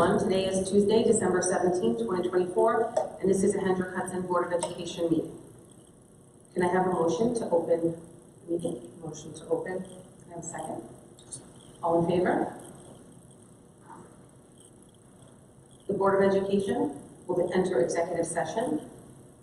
everyone. Today is Tuesday, December 17th, 2024, and this is a Hendrick Hudson Board of Education meeting. Can I have a motion to open the meeting? Motion to open. Can I have a second? All in favor? The Board of Education will enter executive session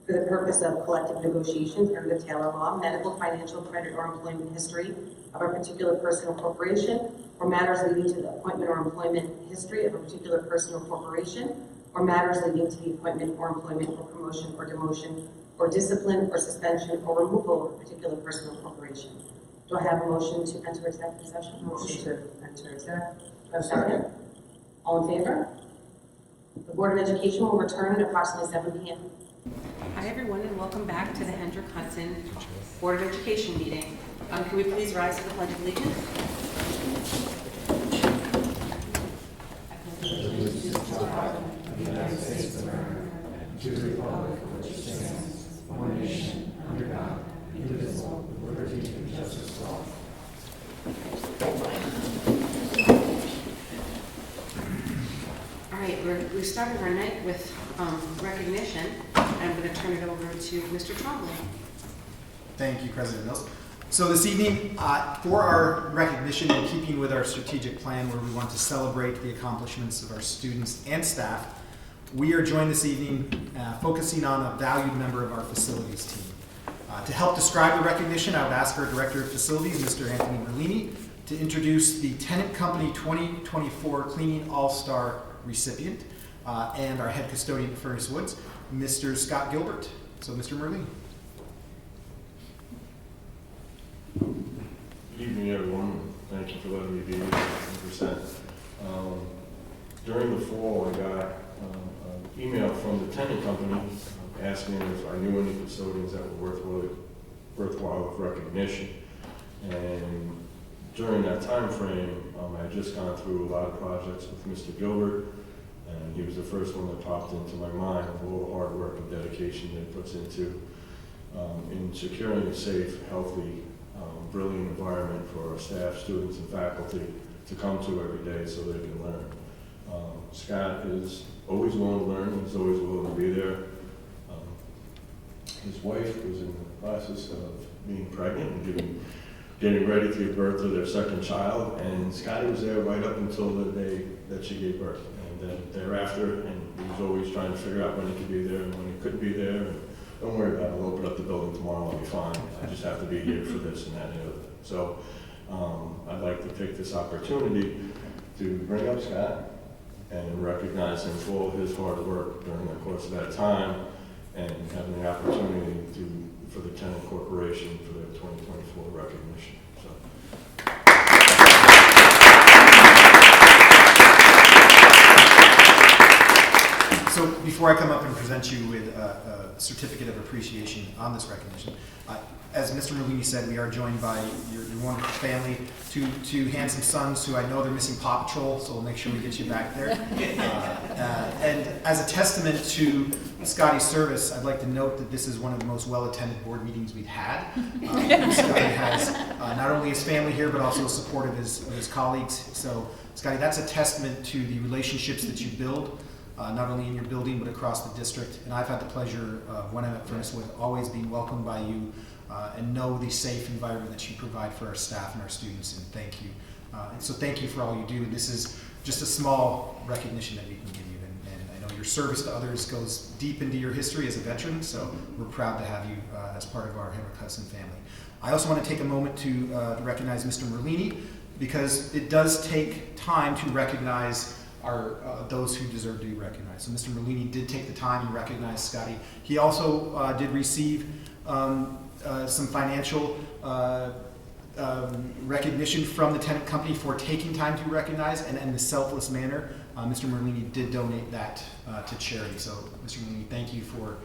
for the purpose of collective negotiations under the Taylor Law, medical, financial, credit, or employment history of a particular person or corporation, or matters leading to the appointment or employment history of a particular person or corporation, or matters leading to the appointment or employment or promotion or demotion or discipline or suspension or removal of a particular person or corporation. Do I have a motion to enter executive session? Motion to enter executive. A second? All in favor? The Board of Education will return at approximately 7 p.m. Hi everyone, and welcome back to the Hendrick Hudson Board of Education meeting. Can we please rise to the Pledge of Allegiance? The United States of America, to the republic for which it stands, one nation, under God, indivisible, with liberty and justice for all. All right, we started our night with recognition. I'm going to turn it over to Mr. Trombley. Thank you, President Mills. So this evening, for our recognition, in keeping with our strategic plan where we want to celebrate the accomplishments of our students and staff, we are joined this evening focusing on a valued member of our facilities team. To help describe the recognition, I would ask our Director of Facilities, Mr. Anthony Merlini, to introduce the Tennant Company 2024 Cleaning All-Star recipient and our head custodian at Furnace Woods, Mr. Scott Gilbert. So, Mr. Merlini. Good evening, everyone. Thank you for letting me be here 100%. During the fall, I got an email from the Tennant Company asking if I knew any custodians that were worthwhile of recognition. And during that time frame, I had just gone through a lot of projects with Mr. Gilbert, and he was the first one that popped into my mind with all the hard work and dedication that he puts into in securing a safe, healthy, brilliant environment for our staff, students, and faculty to come to every day so they can learn. Scott is always willing to learn. He's always willing to be there. His wife was in the process of being pregnant and getting ready to give birth to their second child, and Scotty was there right up until the day that she gave birth. And then thereafter, and he was always trying to figure out when he could be there and when he couldn't be there. And don't worry about it, I'll open up the building tomorrow, I'll be fine. I just have to be here for this and that and the other thing. So I'd like to take this opportunity to bring up Scott and recognize him for all his hard work during the course of that time, and having the opportunity for the Tennant Corporation for their 2024 recognition. So before I come up and present you with a certificate of appreciation on this recognition, as Mr. Merlini said, we are joined by your wonderful family, two handsome sons who I know they're missing Paw Patrol, so we'll make sure we get you back there. And as a testament to Scotty's service, I'd like to note that this is one of the most well-attended board meetings we've had. Scotty has not only his family here, but also the support of his colleagues. So, Scotty, that's a testament to the relationships that you build, not only in your building, but across the district. And I've had the pleasure of, when I'm at Furnace Wood, always being welcomed by you and know the safe environment that you provide for our staff and our students, and thank you. And so thank you for all you do. And this is just a small recognition that we can give you. And I know your service to others goes deep into your history as a veteran, so we're proud to have you as part of our Hendrick Hudson family. I also want to take a moment to recognize Mr. Merlini, because it does take time to recognize those who deserve to be recognized. So Mr. Merlini did take the time and recognize Scotty. He also did receive some financial recognition from the Tennant Company for taking time to recognize, and in a selfless manner. Mr. Merlini did donate that to charity. So Mr. Merlini, thank you for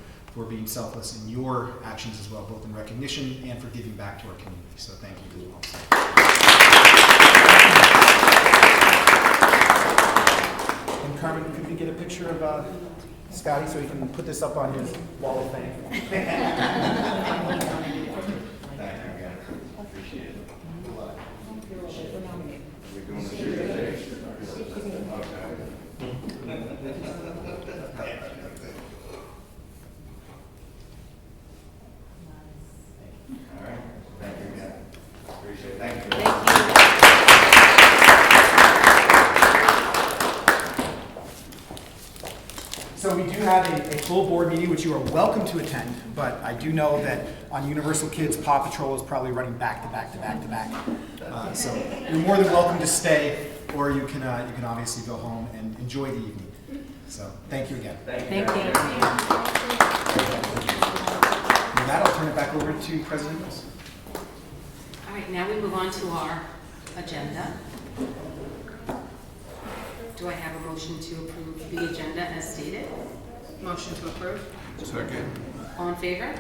being selfless in your actions as well, both in recognition and for giving back to our community. So thank you as well. And Carmen, could we get a picture of Scotty so he can put this up on his wall of fame? Appreciate it. We're doing the shoot today. Okay. All right, thank you again. Appreciate it. Thank you. Thank you. So we do have a full board meeting, which you are welcome to attend, but I do know that on Universal Kids, Paw Patrol is probably running back to back to back to back. So you're more than welcome to stay, or you can obviously go home and enjoy the evening. So thank you again. Thank you. Thank you. With that, I'll turn it back over to President Mills. All right, now we move on to our agenda. Do I have a motion to approve the agenda as stated? Motion to approve. Second. All in favor?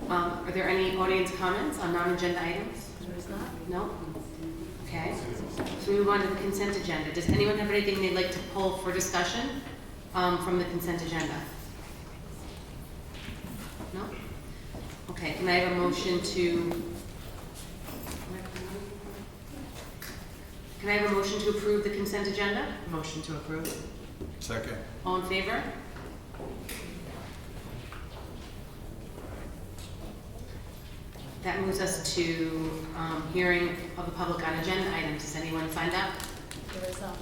Are there any audience comments on non-agenda items? There's not. No? Okay. So we move on to the consent agenda. Does anyone have anything they'd like to pull for discussion from the consent agenda? No? Okay, can I have a motion to... Can I have a motion to approve the consent agenda? Motion to approve. Second. All in favor? That moves us to hearing of the public on agenda items. Has anyone signed up? There is some.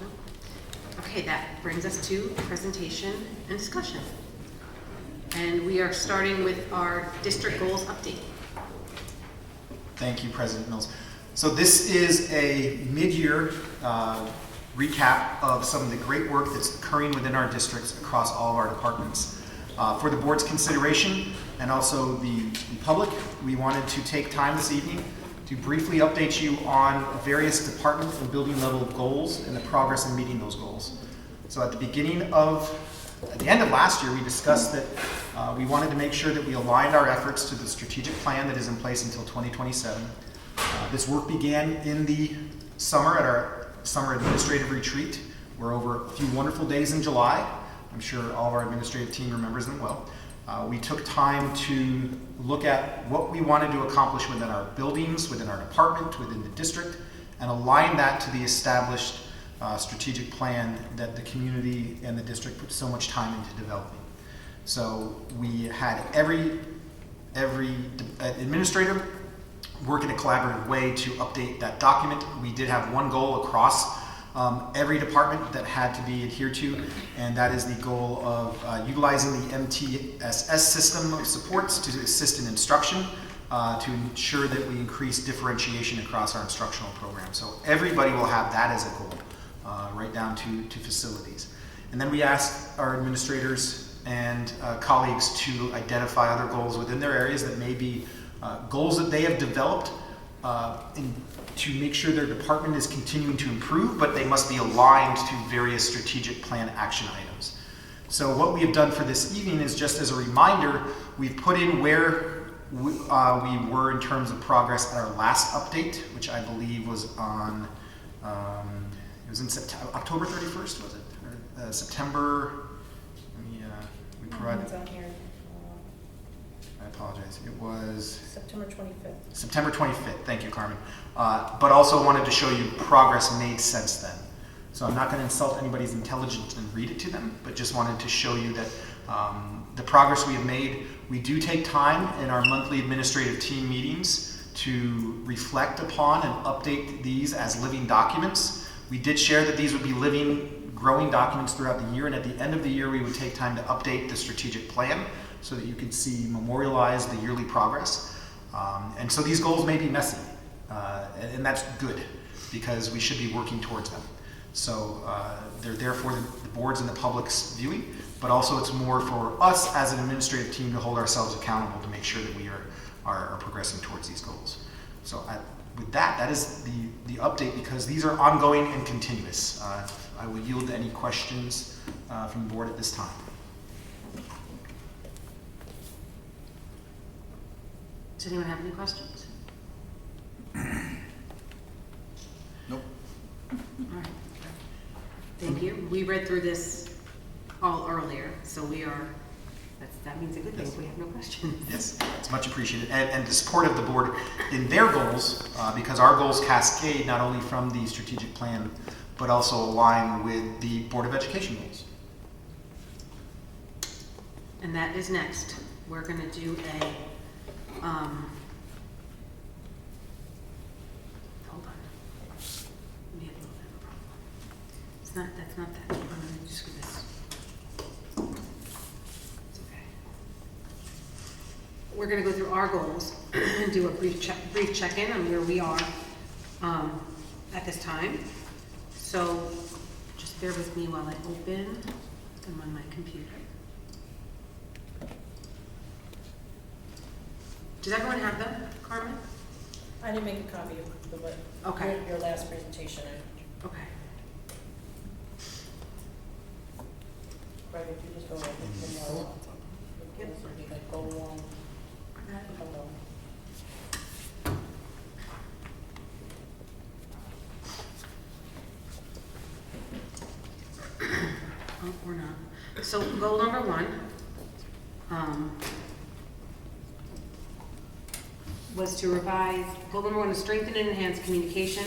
Okay, that brings us to presentation and discussion. And we are starting with our district goals update. Thank you, President Mills. So this is a mid-year recap of some of the great work that's occurring within our districts across all of our departments. For the board's consideration and also the public, we wanted to take time this evening to briefly update you on various department and building level goals and the progress in meeting those goals. So at the end of last year, we discussed that we wanted to make sure that we aligned our efforts to the strategic plan that is in place until 2027. This work began in the summer at our summer administrative retreat. We're over a few wonderful days in July. I'm sure all of our administrative team remembers them well. We took time to look at what we wanted to accomplish within our buildings, within our department, within the district, and align that to the established strategic plan that the community and the district put so much time into developing. So we had every administrator work in a collaborative way to update that document. We did have one goal across every department that had to be adhered to, and that is the goal of utilizing the MTSS system of supports to assist in instruction to ensure that we increase differentiation across our instructional program. So everybody will have that as a goal, right down to facilities. And then we asked our administrators and colleagues to identify other goals within their areas that may be goals that they have developed to make sure their department is continuing to improve, but they must be aligned to various strategic plan action items. So what we have done for this evening is, just as a reminder, we've put in where we were in terms of progress at our last update, which I believe was on, it was in October 31st, was it? Or, September, we provided, It's on here. I apologize, it was September 25th. September 25th, thank you, Carmen. But also wanted to show you progress made since then. So I'm not going to insult anybody's intelligence and read it to them, but just wanted to show you that the progress we have made. We do take time in our monthly administrative team meetings to reflect upon and update these as living documents. We did share that these would be living, growing documents throughout the year, and at the end of the year we would take time to update the strategic plan so that you could see, memorialize the yearly progress. And so these goals may be messy, and that's good, because we should be working towards them. So they're there for the boards and the public's viewing, but also it's more for us as an administrative team to hold ourselves accountable to make sure that we are progressing towards these goals. So with that is the update, because these are ongoing and continuous. I will yield to any questions from the board at this time. Does anyone have any questions? Nope. All right. Thank you. We read through this all earlier, so that means a good thing if we have no questions. Yes, it's much appreciated. And the support of the board in their goals, because our goals cascade not only from the strategic plan but also align with the Board of Education goals. And that is next. We're gonna do a, hold on. We have a little bit of a problem. It's not, that's not that. I'm gonna just do this. It's okay. We're gonna go through our goals and do a brief check-in on where we are, at this time. So, just bear with me while I open them on my computer. Does everyone have them, Carmen? I didn't make a copy of the, what, Okay. your last presentation. Okay. Right, if you just go over the more. Yep. This would be like goal one. Hold on. Oh, or not. So goal number one, was to revise, goal number one is strengthen and enhance communication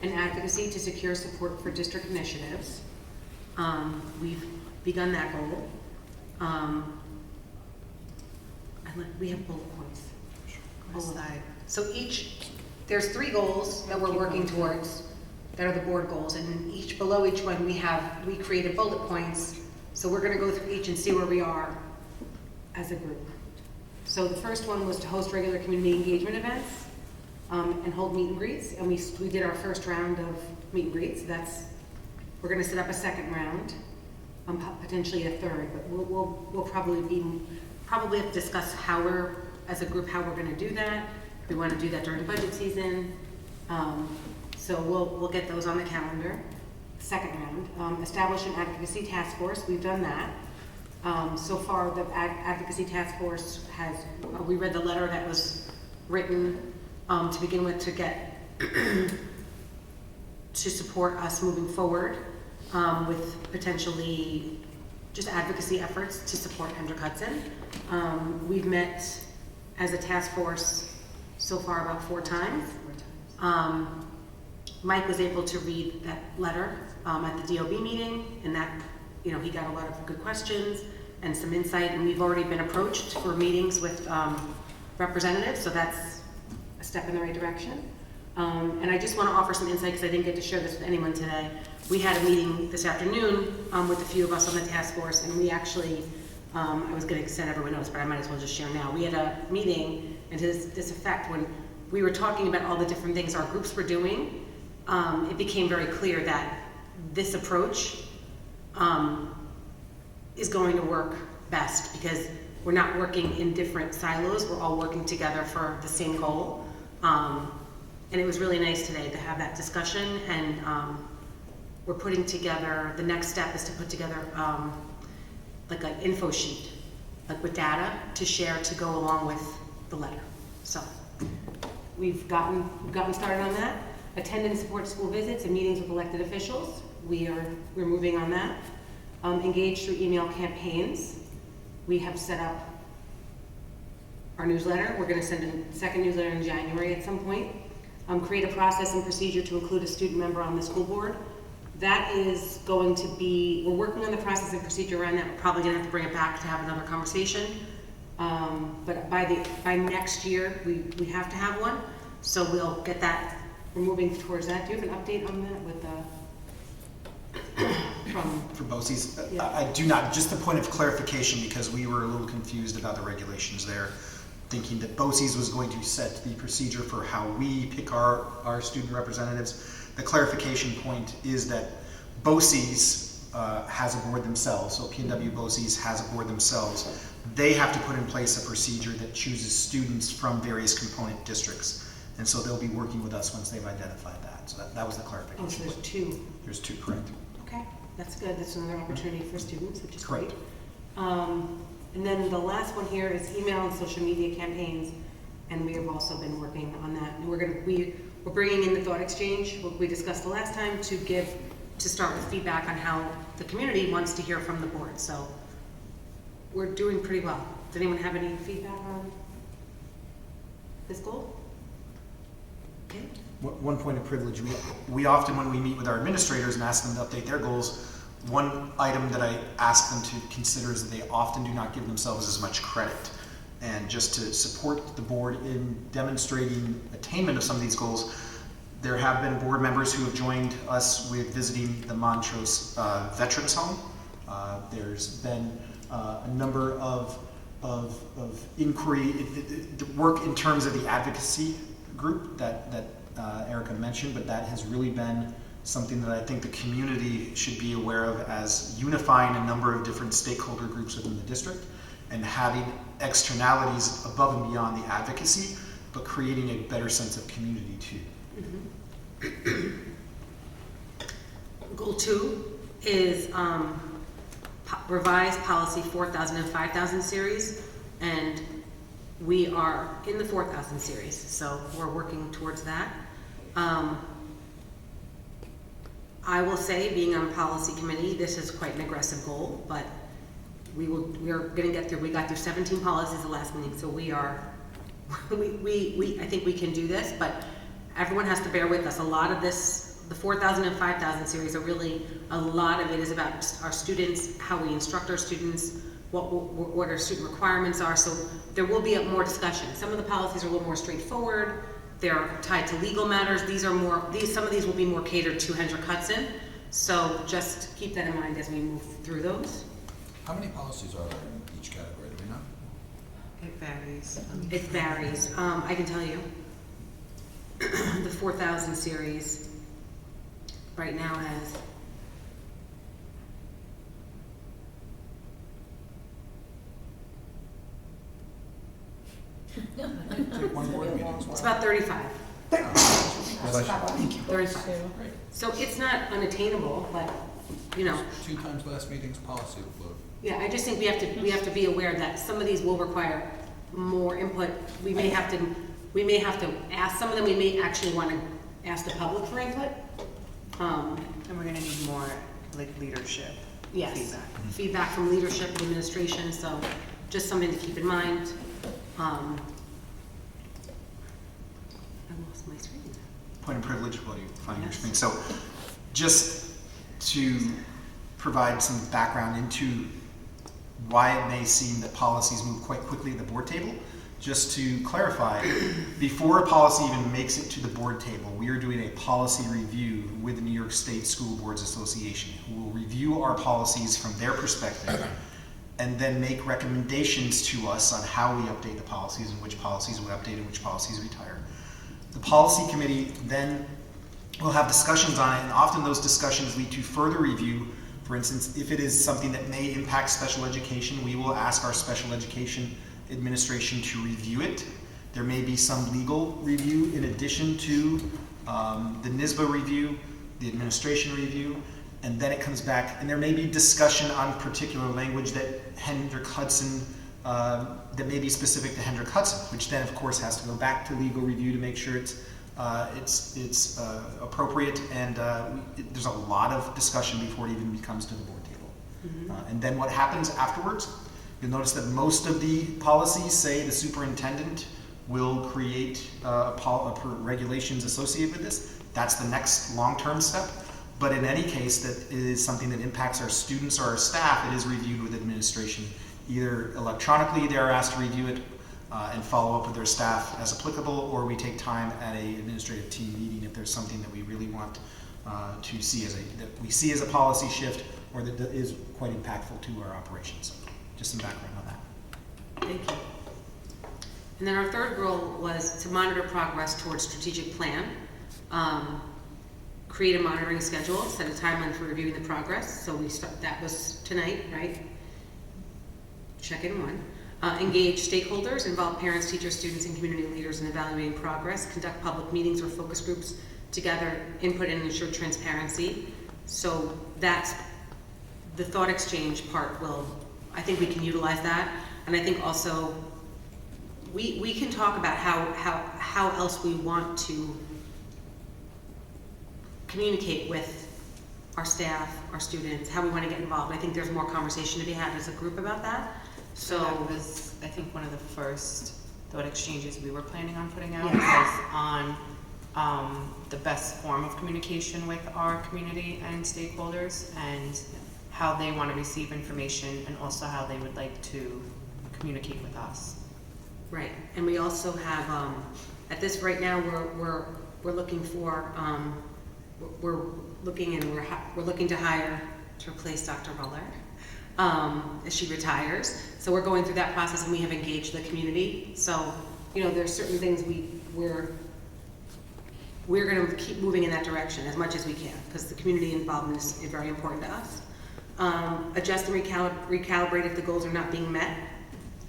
and advocacy to secure support for district initiatives. We've begun that goal. We have bullet points. So there's 3 goals that we're working towards that are the board goals, and below each one we created bullet points. So we're gonna go through each and see where we are as a group. So the first one was to host regular community engagement events, and hold meet and greets, and we did our first round of meet and greets. We're gonna set up a second round, potentially a third, but we'll probably have to discuss as a group, how we're gonna do that. We wanna do that during budget season. So we'll get those on the calendar. Second round, establish an advocacy task force. We've done that. So far, the advocacy task force we read the letter that was written to begin with to get to support us moving forward with potentially just advocacy efforts to support Hendrick Hudson. We've met as a task force so far about 4 times. Mike was able to read that letter at the DOB meeting, and that, he got a lot of good questions and some insight, and we've already been approached for meetings with representatives, so that's a step in the right direction. And I just want to offer some insight, because I didn't get to share this with anyone today. We had a meeting this afternoon with a few of us on the task force, and we actually, I was going to send everyone notes, but I might as well just share now. We had a meeting, and to this effect, when we were talking about all the different things our groups were doing, it became very clear that this approach is going to work best, because we're not working in different silos, we're all working together for the same goal. And it was really nice today to have that discussion, and we're putting together, the next step is to put together like an info sheet, like with data to share to go along with the letter. So we've gotten started on that. Attend and support school visits and meetings with elected officials. We're moving on that. Engage through email campaigns. We have set up our newsletter. We're going to send a second newsletter in January at some point. Create a process and procedure to include a student member on the school board. That is going to be, we're working on the process and procedure around that. We're probably going to have to bring it back to have another conversation. But by next year, we have to have one. So we'll get that. We're moving towards that. Do you have an update on that with For BOCES? Yeah. I do not. Just a point of clarification, because we were a little confused about the regulations there, thinking that BOCES was going to set the procedure for how we pick our student representatives. The clarification point is that BOCES has a board themselves, so PNW BOCES has a board themselves. They have to put in place a procedure that chooses students from various component districts. And so they'll be working with us once they've identified that. So that was the clarification. Oh, so there's 2. There's 2, correct. Okay, that's good. That's another opportunity for students, which is great. Correct. And then the last one here is email and social media campaigns, and we have also been working on that. And we're bringing in the thought exchange, what we discussed the last time, to start with feedback on how the community wants to hear from the board. So we're doing pretty well. Does anyone have any feedback on this goal? Okay. one point of privilege, we often, when we meet with our administrators and ask them to update their goals, one item that I ask them to consider is that they often do not give themselves as much credit. And just to support the board in demonstrating attainment of some of these goals, there have been board members who have joined us with visiting the Montrose Veterans Home. There's been a number of inquiry, the work in terms of the advocacy group that Erica mentioned, but that has really been something that I think the community should be aware of as unifying a number of different stakeholder groups within the district and having externalities above and beyond the advocacy, but creating a better sense of community too. Goal 2 is revise policy 4000 and 5000 series, and we are in the 4000 series, so we're working towards that. I will say, being on policy committee, this is quite an aggressive goal, but we are going to get through. We got through 17 policies the last meeting, so we are. I think we can do this, but everyone has to bear with us. A lot of this, the 4000 and 5000 series, are really, a lot of it is about our students, how we instruct our students, what our student requirements are. So there will be more discussion. Some of the policies are a little more straightforward. They're tied to legal matters. Some of these will be more catered to Hendrick Hudson. So just keep that in mind as we move through those. How many policies are there in each category? Do we know? It varies. It varies. I can tell you, the 4000 series right now has Take one board meeting. it's about 35. Thank you. 35. So it's not unattainable, but you know. 2 times last meeting's policy upload. Yeah, I just think we have to be aware that some of these will require more input. We may have to ask some of them. We may actually want to ask the public for input. And we're gonna need more like leadership Yes, feedback. feedback from leadership and administration. So just something to keep in mind. I lost my screen. Point of privilege while you find your Yes. screen. So just to provide some background into why it may seem that policies move quite quickly at the board table, just to clarify, before a policy even makes it to the board table, we are doing a policy review with the New York State School Boards Association, who will review our policies from their perspective and then make recommendations to us on how we update the policies and which policies we update and which policies retire. The policy committee then will have discussions on it, and often those discussions lead to further review. For instance, if it is something that may impact special education, we will ask our special education administration to review it. There may be some legal review in addition to the NYSBA review, the administration review, and then it comes back, and there may be discussion on particular language that Hendrick Hudson, that may be specific to Hendrick Hudson, which then of course has to go back to legal review to make sure it's appropriate, and there's a lot of discussion before it even comes to the board table. And then what happens afterwards? You'll notice that most of the policies say the superintendent will create regulations associated with this. That's the next long-term step. But in any case that is something that impacts our students or our staff, it is reviewed with administration. Either electronically, they're asked to review it and follow up with their staff as applicable, or we take time at an administrative team meeting if there's something that we really want to see as a policy shift, or that is quite impactful to our operations. Just some background on that. Thank you. And then our third goal was to monitor progress towards strategic plan, create a monitoring schedule, set a timeline for reviewing the progress. So that was tonight, right? Check in 1. Engage stakeholders, involve parents, teachers, students, and community leaders in evaluating progress, conduct public meetings or focus groups to gather input and ensure transparency. So that's the thought exchange part. I think we can utilize that, and I think also we can talk about how else we want to communicate with our staff, our students, how we want to get involved. I think there's more conversation to be had as a group about that. So that was, I think, one of the first thought exchanges we were planning on putting out Yes. was on the best form of communication with our community and stakeholders, and how they want to receive information, and also how they would like to communicate with us. Right, and we also have, at this, right now, we're looking for, we're looking to hire, to replace Dr. Muller, as she retires. So we're going through that process, and we have engaged the community. So, you know, there's certain things we're gonna keep moving in that direction as much as we can, because the community involvement is very important to us. Adjust and recalibrate if the goals are not being met.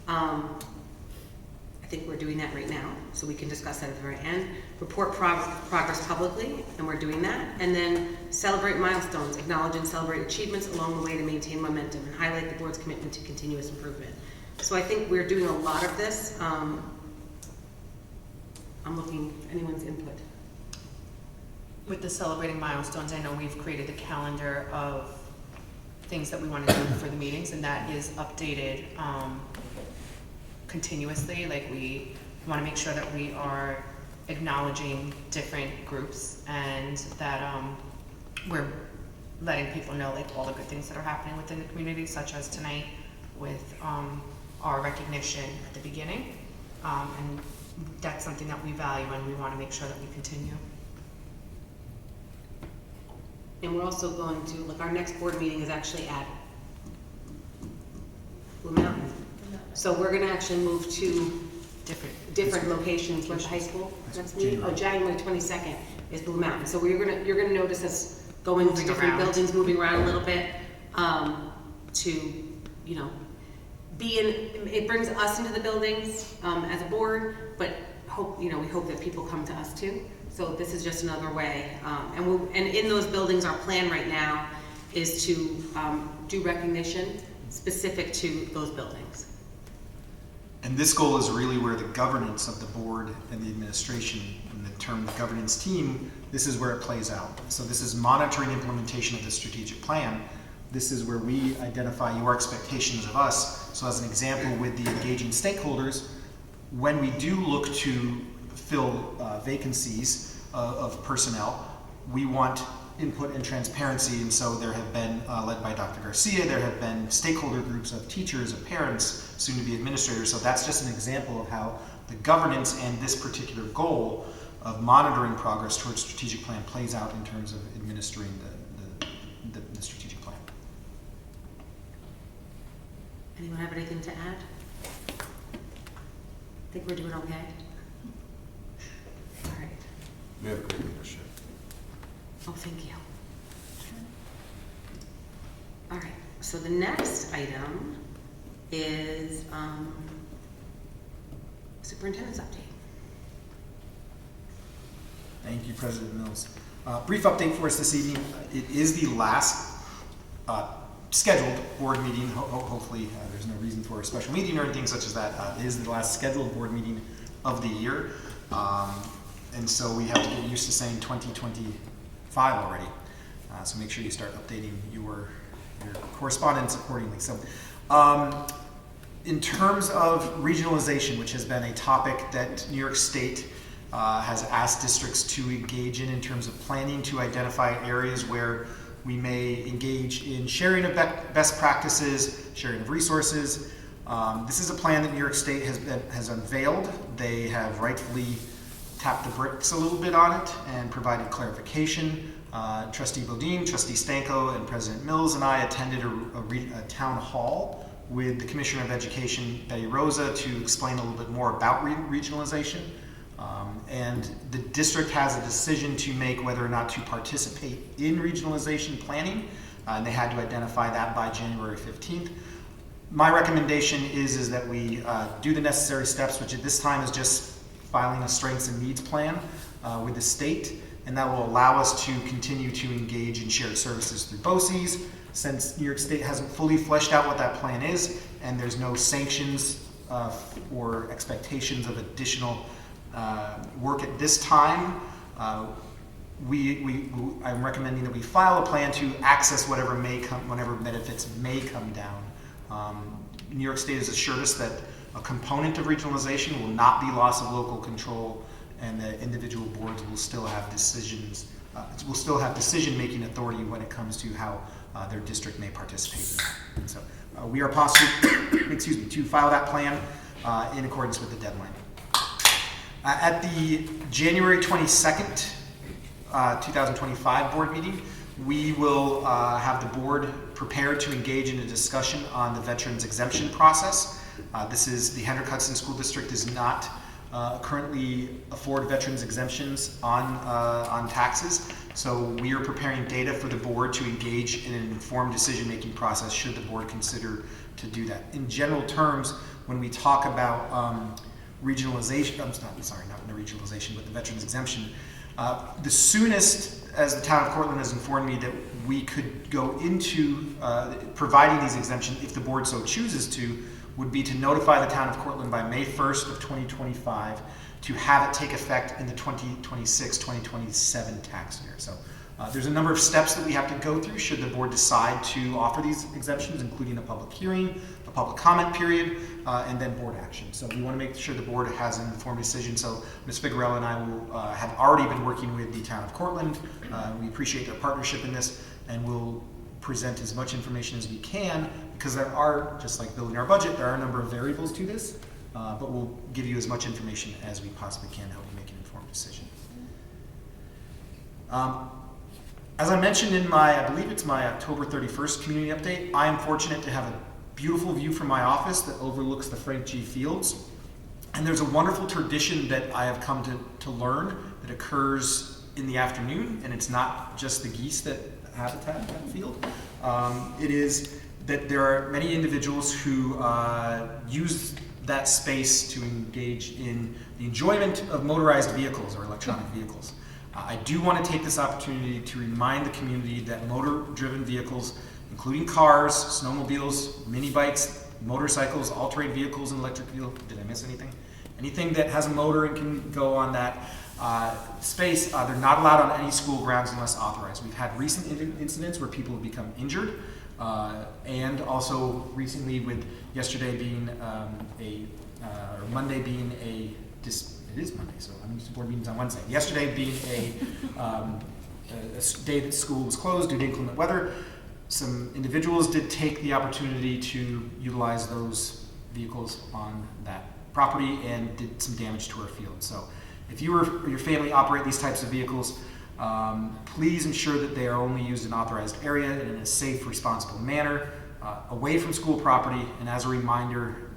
I think we're doing that right now, so we can discuss that at the very end. Report progress publicly, and we're doing that. And then celebrate milestones, acknowledge and celebrate achievements along the way to maintain momentum, and highlight the board's commitment to continuous improvement. So I think we're doing a lot of this. I'm looking for anyone's input. With the celebrating milestones, I know we've created a calendar of things that we want to do for the meetings, and that is updated continuously. Like, we want to make sure that we are acknowledging different groups, and that we're letting people know like all the good things that are happening within the community, such as tonight with our recognition at the beginning. And that's something that we value, and we want to make sure that we continue. And we're also going to, like, our next board meeting is actually at Blue Mountain. So we're gonna actually move to different locations. Where's the high school? Next meeting? Oh, January 22nd is Blue Mountain. So you're gonna notice us going to Moving different around. buildings, moving around a little bit, to, you know, it brings us into the buildings, as a board, but we hope that people come to us too. So this is just another way, and in those buildings, our plan right now is to do recognition specific to those buildings. And this goal is really where the governance of the board and the administration, and the term the governance team, this is where it plays out. So this is monitoring implementation of the strategic plan. This is where we identify your expectations of us. So as an example, with the engaging stakeholders, when we do look to fill vacancies of personnel, we want input and transparency, and so there have been, led by Dr. Garcia, there have been stakeholder groups of teachers, of parents, soon-to-be administrators. So that's just an example of how the governance and this particular goal of monitoring progress towards strategic plan plays out in terms of administering the strategic plan. Anyone have anything to add? I think we're doing okay. All right. We have great leadership. Oh, thank you. All right, so the next item is superintendent's update. Thank you, President Mills. Brief update for us this evening. It is the last scheduled board meeting. Hopefully, there's no reason for a special meeting or anything such as that. It is the last scheduled board meeting of the year. And so we have to get used to saying 2025 already. So make sure you start updating your correspondence accordingly. So in terms of regionalization, which has been a topic that New York State has asked districts to engage in terms of planning to identify areas where we may engage in sharing of best practices, sharing of resources. This is a plan that New York State has unveiled. They have rightfully tapped the brakes a little bit on it and provided clarification. Trustee Bodine, Trustee Stanko, and President Mills and I attended a town hall with the Commissioner of Education, Betty Rosa, to explain a little bit more about regionalization. And the district has a decision to make whether or not to participate in regionalization planning, and they had to identify that by January 15th. My recommendation is that we do the necessary steps, which at this time is just filing a strengths and needs plan with the state, and that will allow us to continue to engage in shared services through BOCES. Since New York State hasn't fully fleshed out what that plan is, and there's no sanctions or expectations of additional work at this time, I'm recommending that we file a plan to access whatever benefits may come down. New York State has assured us that a component of regionalization will not be loss of local control and the individual boards will still have decision-making authority when it comes to how their district may participate in that. And so we are possible, to file that plan in accordance with the deadline. At the January 22nd, 2025 board meeting, we will have the board prepared to engage in a discussion on the veterans exemption process. This is the Hendrick-Hudson School District does not currently afford veterans exemptions on taxes. So we are preparing data for the board to engage in an informed decision-making process should the board consider to do that. In general terms, when we talk about regionalization, not the regionalization, but the veterans exemption, the soonest, as the town of Cortland has informed me, that we could go into providing these exemptions, if the board so chooses to, would be to notify the town of Cortland by May 1st of 2025 to have it take effect in the 2026-2027 tax year. So there's a number of steps that we have to go through should the board decide to offer these exemptions, including a public hearing, a public comment period, and then board action. So we want to make sure the board has an informed decision. So Ms. Figueroa and I will have already been working with the town of Cortland. We appreciate their partnership in this, and we'll present as much information as we can, because there are, just like building our budget, there are a number of variables to this, but we'll give you as much information as we possibly can to help you make an informed decision. As I mentioned in I believe it's my October 31st community update, I am fortunate to have a beautiful view from my office that overlooks the Frank G. Fields. And there's a wonderful tradition that I have come to learn that occurs in the afternoon, and it's not just the geese that habitat that field. It is that there are many individuals who use that space to engage in the enjoyment of motorized vehicles or electronic vehicles. I do want to take this opportunity to remind the community that motor-driven vehicles, including cars, snowmobiles, mini bikes, motorcycles, all-terrain vehicles, and electric vehicles, did I miss anything? Anything that has a motor and can go on that space, they're not allowed on any school grounds unless authorized. We've had recent incidents where people have become injured, and also recently with yesterday being or Monday being it is Monday, so I'm used to board meetings on Wednesday. Yesterday being a day that school was closed due to inclement weather, some individuals did take the opportunity to utilize those vehicles on that property and did some damage to our field. So if you or your family operate these types of vehicles, please ensure that they are only used in authorized area and in a safe, responsible manner, away from school property. And as a reminder,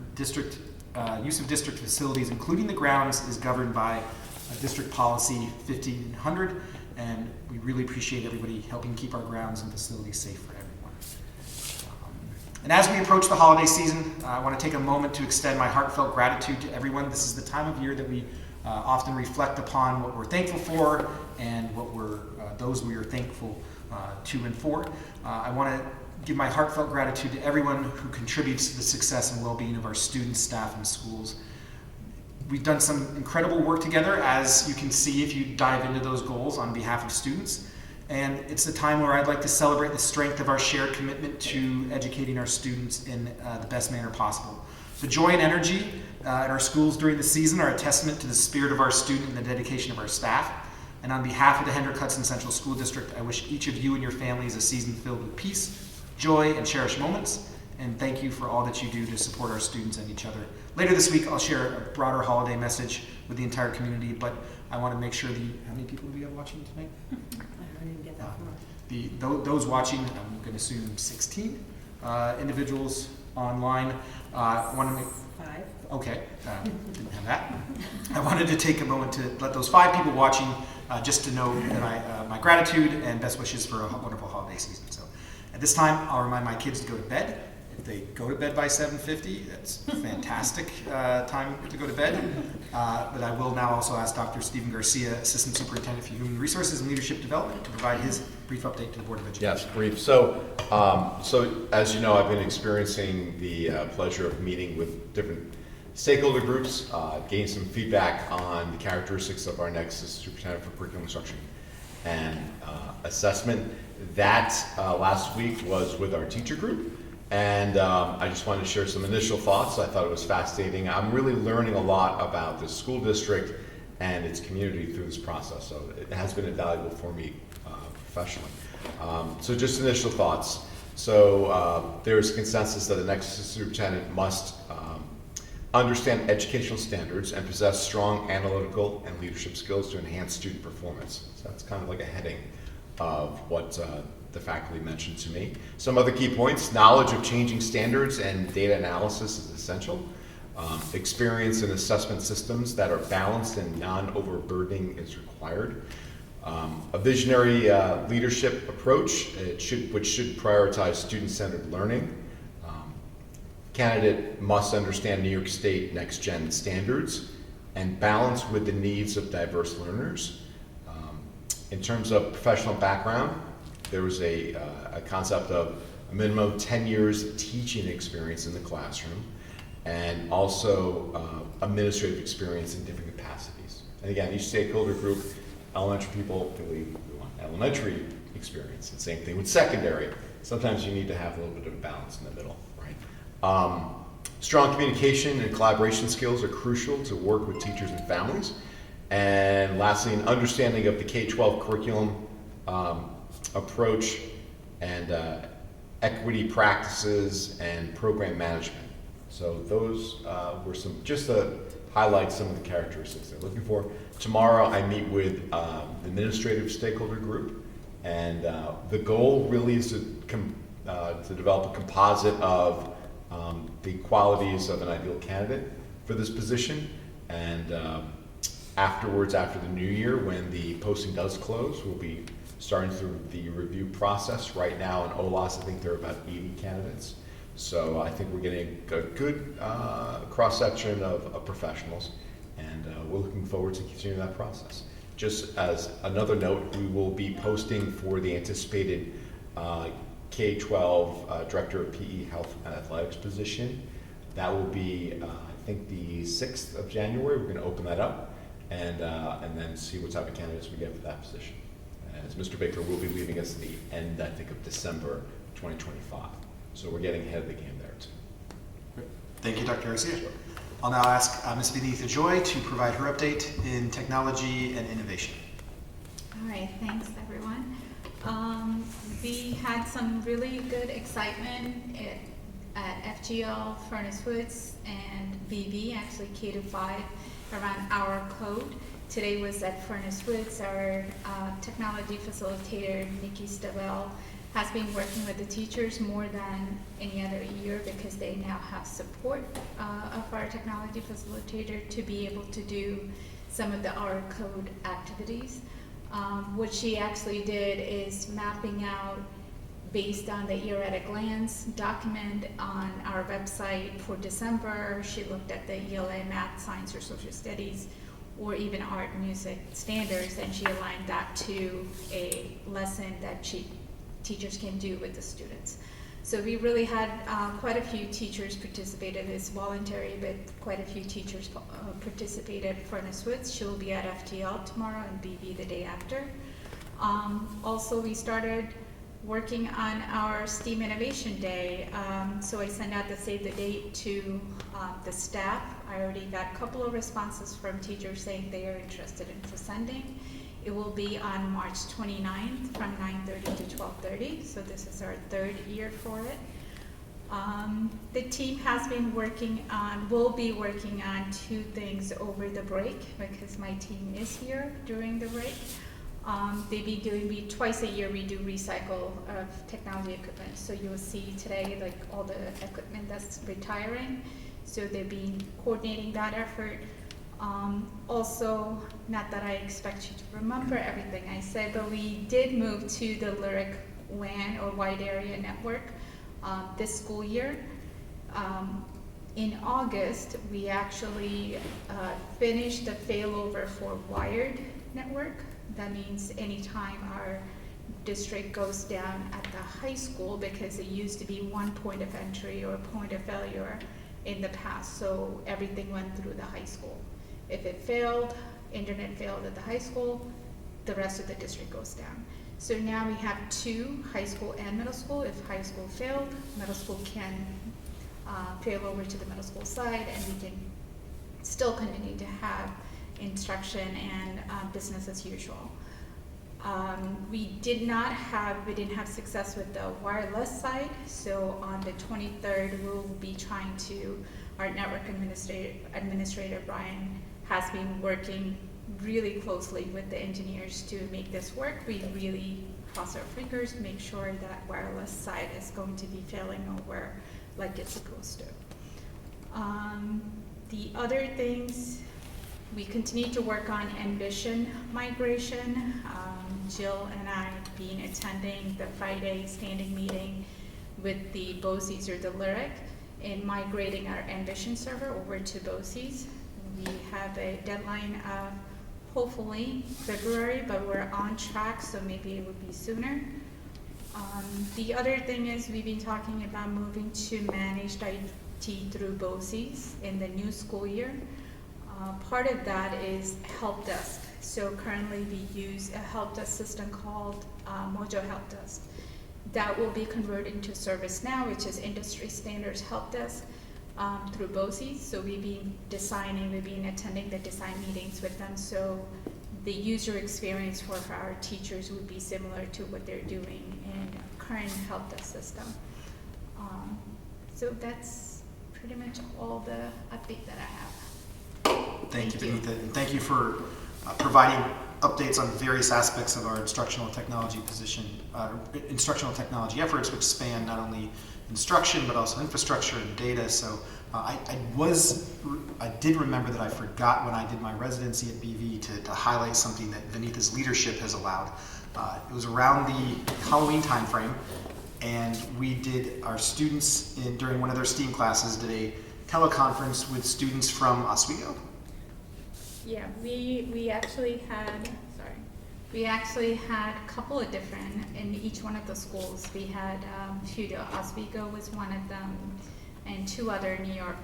use of district facilities, including the grounds, is governed by District Policy 1500, and we really appreciate everybody helping keep our grounds and facilities safe for everyone. And as we approach the holiday season, I want to take a moment to extend my heartfelt gratitude to everyone. This is the time of year that we often reflect upon what we're thankful for and what those we are thankful to and for. I want to give my heartfelt gratitude to everyone who contributes to the success and well-being of our students, staff, and schools. We've done some incredible work together, as you can see if you dive into those goals on behalf of students. And it's a time where I'd like to celebrate the strength of our shared commitment to educating our students in the best manner possible. The joy and energy at our schools during the season are a testament to the spirit of our student and the dedication of our staff. And on behalf of the Hendrick-Hudson Central School District, I wish each of you and your families a season filled with peace, joy, and cherished moments. And thank you for all that you do to support our students and each other. Later this week, I'll share a broader holiday message with the entire community, but I want to make sure how many people do we have watching tonight? I didn't get that from Those watching, I'm going to assume 16 individuals online. Want to make 5. Okay, didn't have that. I wanted to take a moment to let those 5 people watching just to know that my gratitude and best wishes for a wonderful holiday season. So at this time, I'll remind my kids to go to bed. If they go to bed by 7:50, that's a fantastic time to go to bed. But I will now also ask Dr. Stephen Garcia, Assistant Superintendent for Human Resources and Leadership Development, to provide his brief update to the Board of Education. Yes, brief. So as you know, I've been experiencing the pleasure of meeting with different stakeholder groups, gained some feedback on the characteristics of our next Superintendent for Curriculum Instruction and Assessment. That last week was with our teacher group. And I just wanted to share some initial thoughts. I thought it was fascinating. I'm really learning a lot about the school district and its community through this process. So it has been invaluable for me professionally. So just initial thoughts. So there's consensus that the next superintendent must understand educational standards and possess strong analytical and leadership skills to enhance student performance. So that's kind of like a heading of what the faculty mentioned to me. Some other key points: knowledge of changing standards and data analysis is essential. Experience in assessment systems that are balanced and non-overburdening is required. A visionary leadership approach, which should prioritize student-centered learning. Candidate must understand New York State Next Gen standards and balance with the needs of diverse learners. In terms of professional background, there was a concept of a minimum of 10 years of teaching experience in the classroom, and also administrative experience in different capacities. And again, each stakeholder group, elementary people believe we want elementary experience, and same thing with secondary. Sometimes you need to have a little bit of a balance in the middle, right? Strong communication and collaboration skills are crucial to work with teachers and families. And lastly, an understanding of the K-12 curriculum approach and equity practices and program management. So those were some, just to highlight some of the characteristics they're looking for. Tomorrow I meet with the administrative stakeholder group, and the goal really is to develop a composite of the qualities of an ideal candidate for this position. And afterwards, after the new year, when the posting does close, we'll be starting through the review process. Right now in OLAS, I think there are about 80 candidates. So I think we're getting a good cross-section of professionals, and we're looking forward to continuing that process. Just as another note, we will be posting for the anticipated K-12 Director of PE Health and Athletics position. That will be, I think, the 6th of January. We're going to open that up and then see what type of candidates we get for that position. As Mr. Baker will be leaving us at the end, I think, of December 2025. So we're getting ahead of the game there, too. Great. Thank you, Dr. Garcia. I'll now ask Ms. Benita Joy to provide her update in technology and innovation. All right, thanks everyone. We had some really good excitement at FGL, Furnace Woods, and BB, actually K-5, around our code. Today was at Furnace Woods. Our technology facilitator, Nikki Stavel, has been working with the teachers more than any other year because they now have support of our technology facilitator to be able to do some of the our code activities. What she actually did is mapping out, based on the year at a glance document on our website for December. She looked at the ELA, math, science, or social studies, or even art, music standards, and she aligned that to a lesson that teachers can do with the students. So we really had quite a few teachers participated. It's voluntary, but quite a few teachers participated. Furnace Woods, she'll be at FTL tomorrow, and BB the day after. Also, we started working on our STEAM Innovation Day. So I sent out the save the date to the staff. I already got a couple of responses from teachers saying they are interested in presenting. It will be on March 29th from 9:30 to 12:30. So this is our third year for it. The team has been will be working on two things over the break because my team is here during the break. Twice a year we do recycle of technology equipment. So you'll see today like all the equipment that's retiring. So they've been coordinating that effort. Also, not that I expect you to remember everything I said, but we did move to the Lyric WAN or Wide Area Network this school year. In August, we actually finished the failover for wired network. That means anytime our district goes down at the high school, because it used to be one point of entry or point of failure in the past, so everything went through the high school. If it failed, internet failed at the high school, the rest of the district goes down. So now we have two, high school and middle school. If high school failed, middle school can fail over to the middle school side, and we can still continue to have instruction and business as usual. We didn't have success with the wireless side, so on the 23rd, we'll be trying to, our network administrator, Brian, has been working really closely with the engineers to make this work. We really cross our fingers, make sure that wireless side is going to be failing over like it's supposed to. The other things, we continue to work on ambition migration. Jill and I have been attending the Friday standing meeting with the BOCES or the Lyric in migrating our ambition server over to BOCES. We have a deadline of hopefully February, but we're on track, so maybe it would be sooner. The other thing is we've been talking about moving to managed IT through BOCES in the new school year. Part of that is help desk. So currently we use a help desk system called Mojo Help Desk. That will be converted to ServiceNow, which is industry standards help desk through BOCES. So we've been attending the design meetings with them. So the user experience for our teachers would be similar to what they're doing in current help desk system. So that's pretty much all the update that I have. Thank you, Benita, and thank you for providing updates on various aspects of our instructional technology efforts, which span not only instruction but also infrastructure and data. So I did remember that I forgot when I did my residency at BV to highlight something that Benita's leadership has allowed. It was around the Halloween timeframe, and we did, our students during one of their STEAM classes did a teleconference with students from Oswego. Yeah, we actually had a couple of different, in each one of the schools. We had Oswego was one of them, and 2 other New York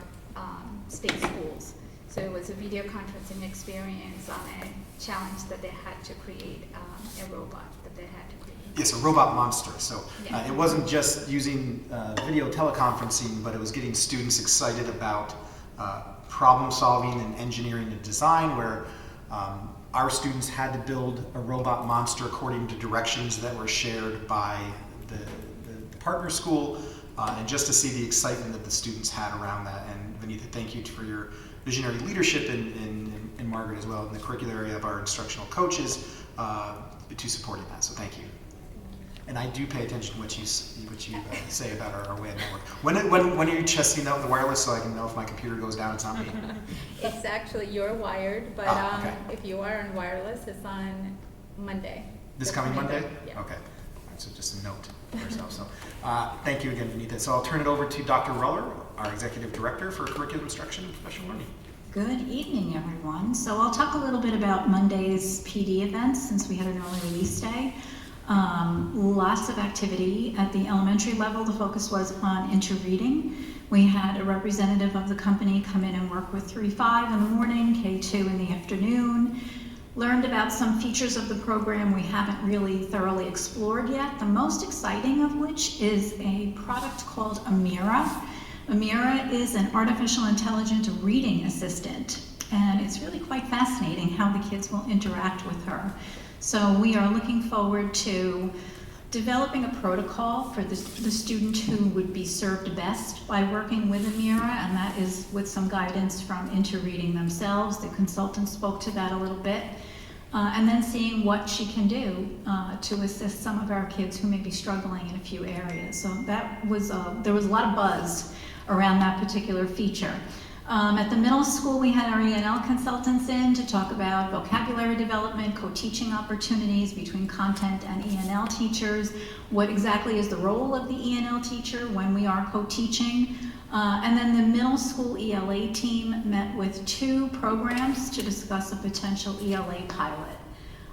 state schools. So it was a video conferencing experience on a challenge that they had to create a robot that they had to create. Yes, a robot monster. So it wasn't just using video teleconferencing, but it was getting students excited about problem solving and engineering and design, where our students had to build a robot monster according to directions that were shared by the partner school, and just to see the excitement that the students had around that. And Benita, thank you for your visionary leadership, and Margaret as well, in the curricular area of our instructional coaches, to supporting that. So thank you. And I do pay attention to what you say about our WAN network. When are you testing out the wireless so I can know if my computer goes down? It's not me. It's actually, you're wired, but okay. If you are on wireless, it's on Monday. This coming Monday? Yeah. Okay. All right, so just a note for yourself. So thank you again, Benita. So I'll turn it over to Dr. Ruller, our Executive Director for Curriculum Instruction and Professional Learning. Good evening, everyone. So I'll talk a little bit about Monday's PD events since we had an early release day. Lots of activity at the elementary level. The focus was on interreading. We had a representative of the company come in and work with 3-5 in the morning, K2 in the afternoon. Learned about some features of the program we haven't really thoroughly explored yet, the most exciting of which is a product called Amira. Amira is an artificial intelligent reading assistant, and it's really quite fascinating how the kids will interact with her. So we are looking forward to developing a protocol for the student who would be served best by working with Amira, and that is with some guidance from interreading themselves. The consultant spoke to that a little bit. And then seeing what she can do to assist some of our kids who may be struggling in a few areas. So that was, there was a lot of buzz around that particular feature. At the middle school, we had our ENL consultants in to talk about vocabulary development, co-teaching opportunities between content and ENL teachers. What exactly is the role of the ENL teacher when we are co-teaching? And then the middle school ELA team met with 2 programs to discuss a potential ELA pilot.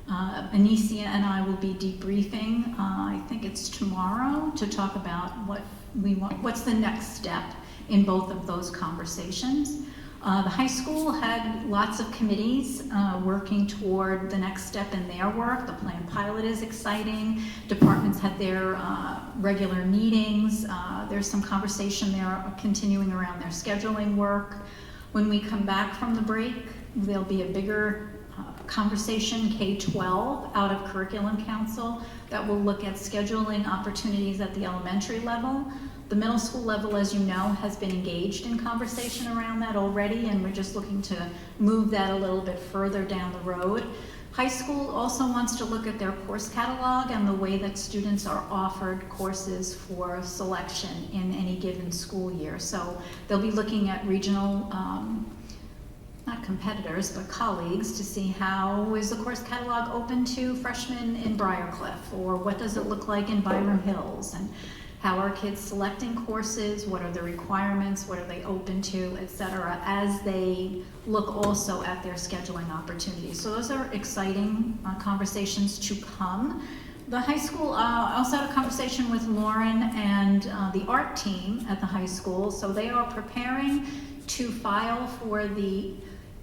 Anicia and I will be debriefing, I think it's tomorrow, to talk about what's the next step in both of those conversations. The high school had lots of committees working toward the next step in their work. The plan pilot is exciting. Departments had their regular meetings. There's some conversation there continuing around their scheduling work. When we come back from the break, there'll be a bigger conversation K-12 out of Curriculum Council that will look at scheduling opportunities at the elementary level. The middle school level, as you know, has been engaged in conversation around that already, and we're just looking to move that a little bit further down the road. High school also wants to look at their course catalog and the way that students are offered courses for selection in any given school year. So they'll be looking at regional, not competitors, but colleagues to see how is the course catalog open to freshmen in Briarcliff, or what does it look like in Byram Hills, and how are kids selecting courses, what are the requirements, what are they open to, et cetera, as they look also at their scheduling opportunities. So those are exciting conversations to come. The high school, I also had a conversation with Lauren and the art team at the high school. So they are preparing to file for the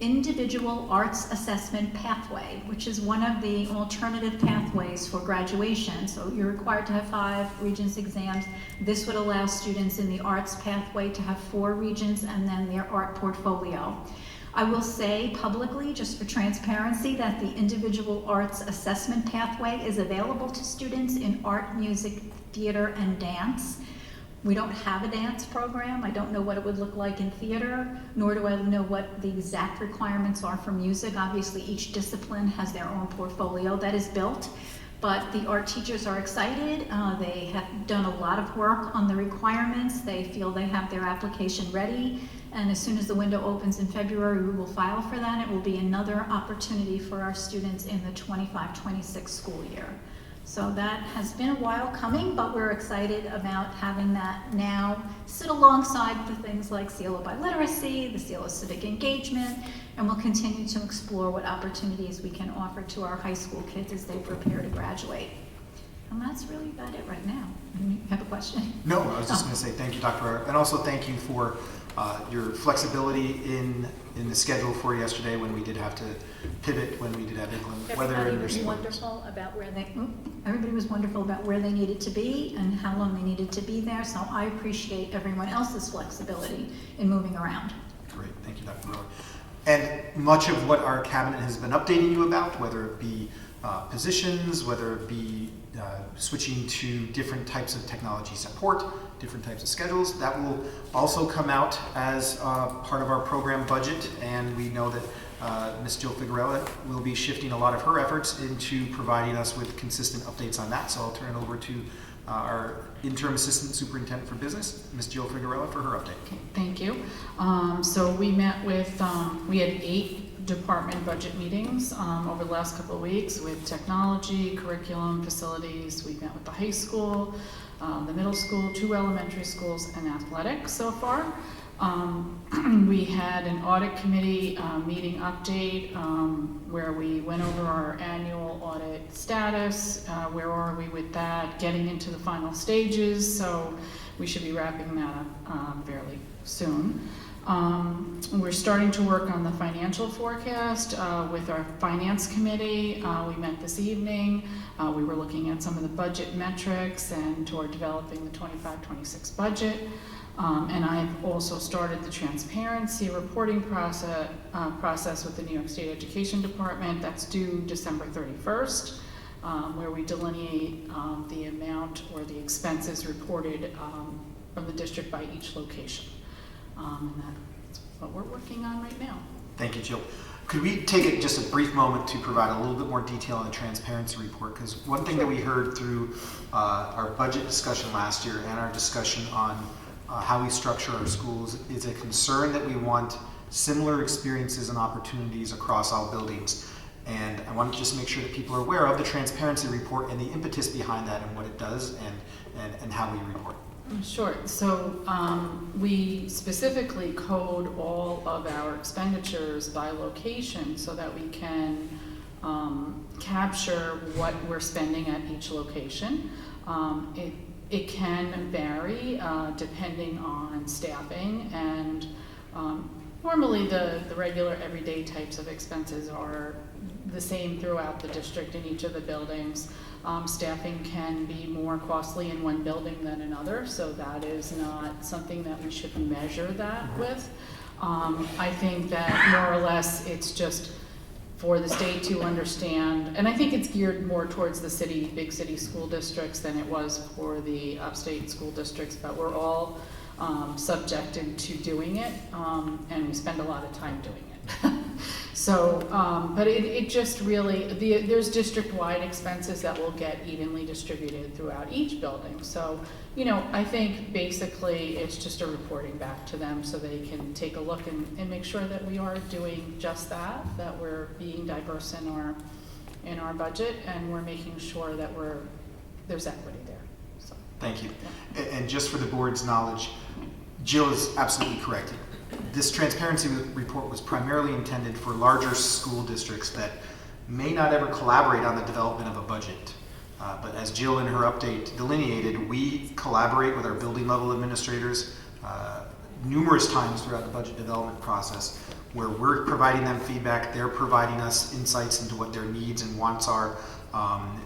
individual arts assessment pathway, which is one of the alternative pathways for graduation. So you're required to have 5 Regents exams. This would allow students in the arts pathway to have 4 Regents and then their art portfolio. I will say publicly, just for transparency, that the individual arts assessment pathway is available to students in art, music, theater, and dance. We don't have a dance program. I don't know what it would look like in theater, nor do I know what the exact requirements are for music. Obviously, each discipline has their own portfolio that is built, but the art teachers are excited. They have done a lot of work on the requirements. They feel they have their application ready, and as soon as the window opens in February, we will file for that. It will be another opportunity for our students in the 25-26 school year. So that has been a while coming, but we're excited about having that now sit alongside the things like Seal of Biliteracy, the Seal of Civic Engagement, and we'll continue to explore what opportunities we can offer to our high school kids as they prepare to graduate. And that's really about it right now. You have a question? No, I was just going to say thank you, Dr. Ryer, and also thank you for your flexibility in the schedule for yesterday when we did have to pivot, when we did have inclement weather. Everybody was wonderful about where they. Everybody was wonderful about where they needed to be and how long they needed to be there. So I appreciate everyone else's flexibility in moving around. Great, thank you, Dr. Miller. And much of what our cabinet has been updating you about, whether it be positions, whether it be switching to different types of technology support, different types of schedules, that will also come out as part of our program budget. And we know that Ms. Jill Figueroa will be shifting a lot of her efforts into providing us with consistent updates on that. So I'll turn it over to our interim assistant superintendent for business, Ms. Jill Figueroa, for her update. Okay, thank you. So we met with, we had 8 department budget meetings over the last couple of weeks with technology, curriculum, facilities. We met with the high school, the middle school, 2 elementary schools, and athletics so far. We had an audit committee meeting update where we went over our annual audit status, where are we with that, getting into the final stages, so we should be wrapping that up fairly soon. We're starting to work on the financial forecast with our finance committee. We met this evening. We were looking at some of the budget metrics and toward developing the 25-26 budget. And I've also started the transparency reporting process with the New York State Education Department. That's due December 31st, where we delineate the amount or the expenses reported from the district by each location. And that's what we're working on right now. Thank you, Jill. Could we take just a brief moment to provide a little bit more detail on the transparency report? Because one thing that we heard through our budget discussion last year and our discussion on how we structure our schools is a concern that we want similar experiences and opportunities across all buildings. And I want to just make sure that people are aware of the transparency report and the impetus behind that and what it does and how we report. Sure. So we specifically code all of our expenditures by location so that we can capture what we're spending at each location. It can vary depending on staffing, and normally the regular everyday types of expenses are the same throughout the district in each of the buildings. Staffing can be more costly in one building than another, so that is not something that we should measure that with. I think that more or less it's just for the state to understand, and I think it's geared more towards the city, big city school districts than it was for the upstate school districts, but we're all subjected to doing it, and we spend a lot of time doing it. So, but it just really, there's district-wide expenses that will get evenly distributed throughout each building. So, you know, I think basically it's just a reporting back to them so they can take a look and make sure that we are doing just that we're being diverse in our budget, and we're making sure that there's equity there. So, Thank you. yeah. And just for the board's knowledge, Jill is absolutely correct. This transparency report was primarily intended for larger school districts that may not ever collaborate on the development of a budget. But as Jill in her update delineated, we collaborate with our building level administrators numerous times throughout the budget development process, where we're providing them feedback, they're providing us insights into what their needs and wants are,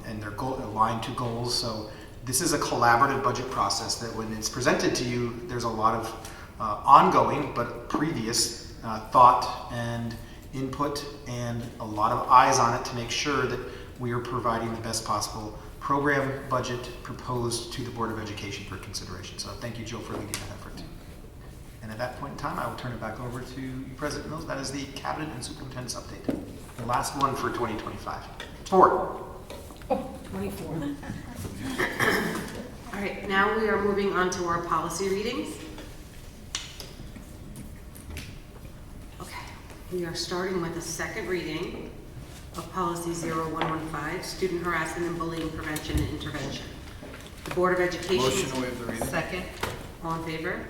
and their aligned to goals. So this is a collaborative budget process that when it's presented to you, there's a lot of ongoing but previous thought and input and a lot of eyes on it to make sure that we are providing the best possible program budget proposed to the Board of Education for consideration. So thank you, Jill, for leading that effort. And at that point in time, I will turn it back over to you, President Mills. That is the Cabinet and Superintendent's update. The last one for 2025. 24. All right, now we are moving on to our policy readings. Okay, we are starting with the second reading of Policy 0115, Student Harassment and Bullying Prevention and Intervention. The Board of Education. Motion to waive the reading. Second. All in favor?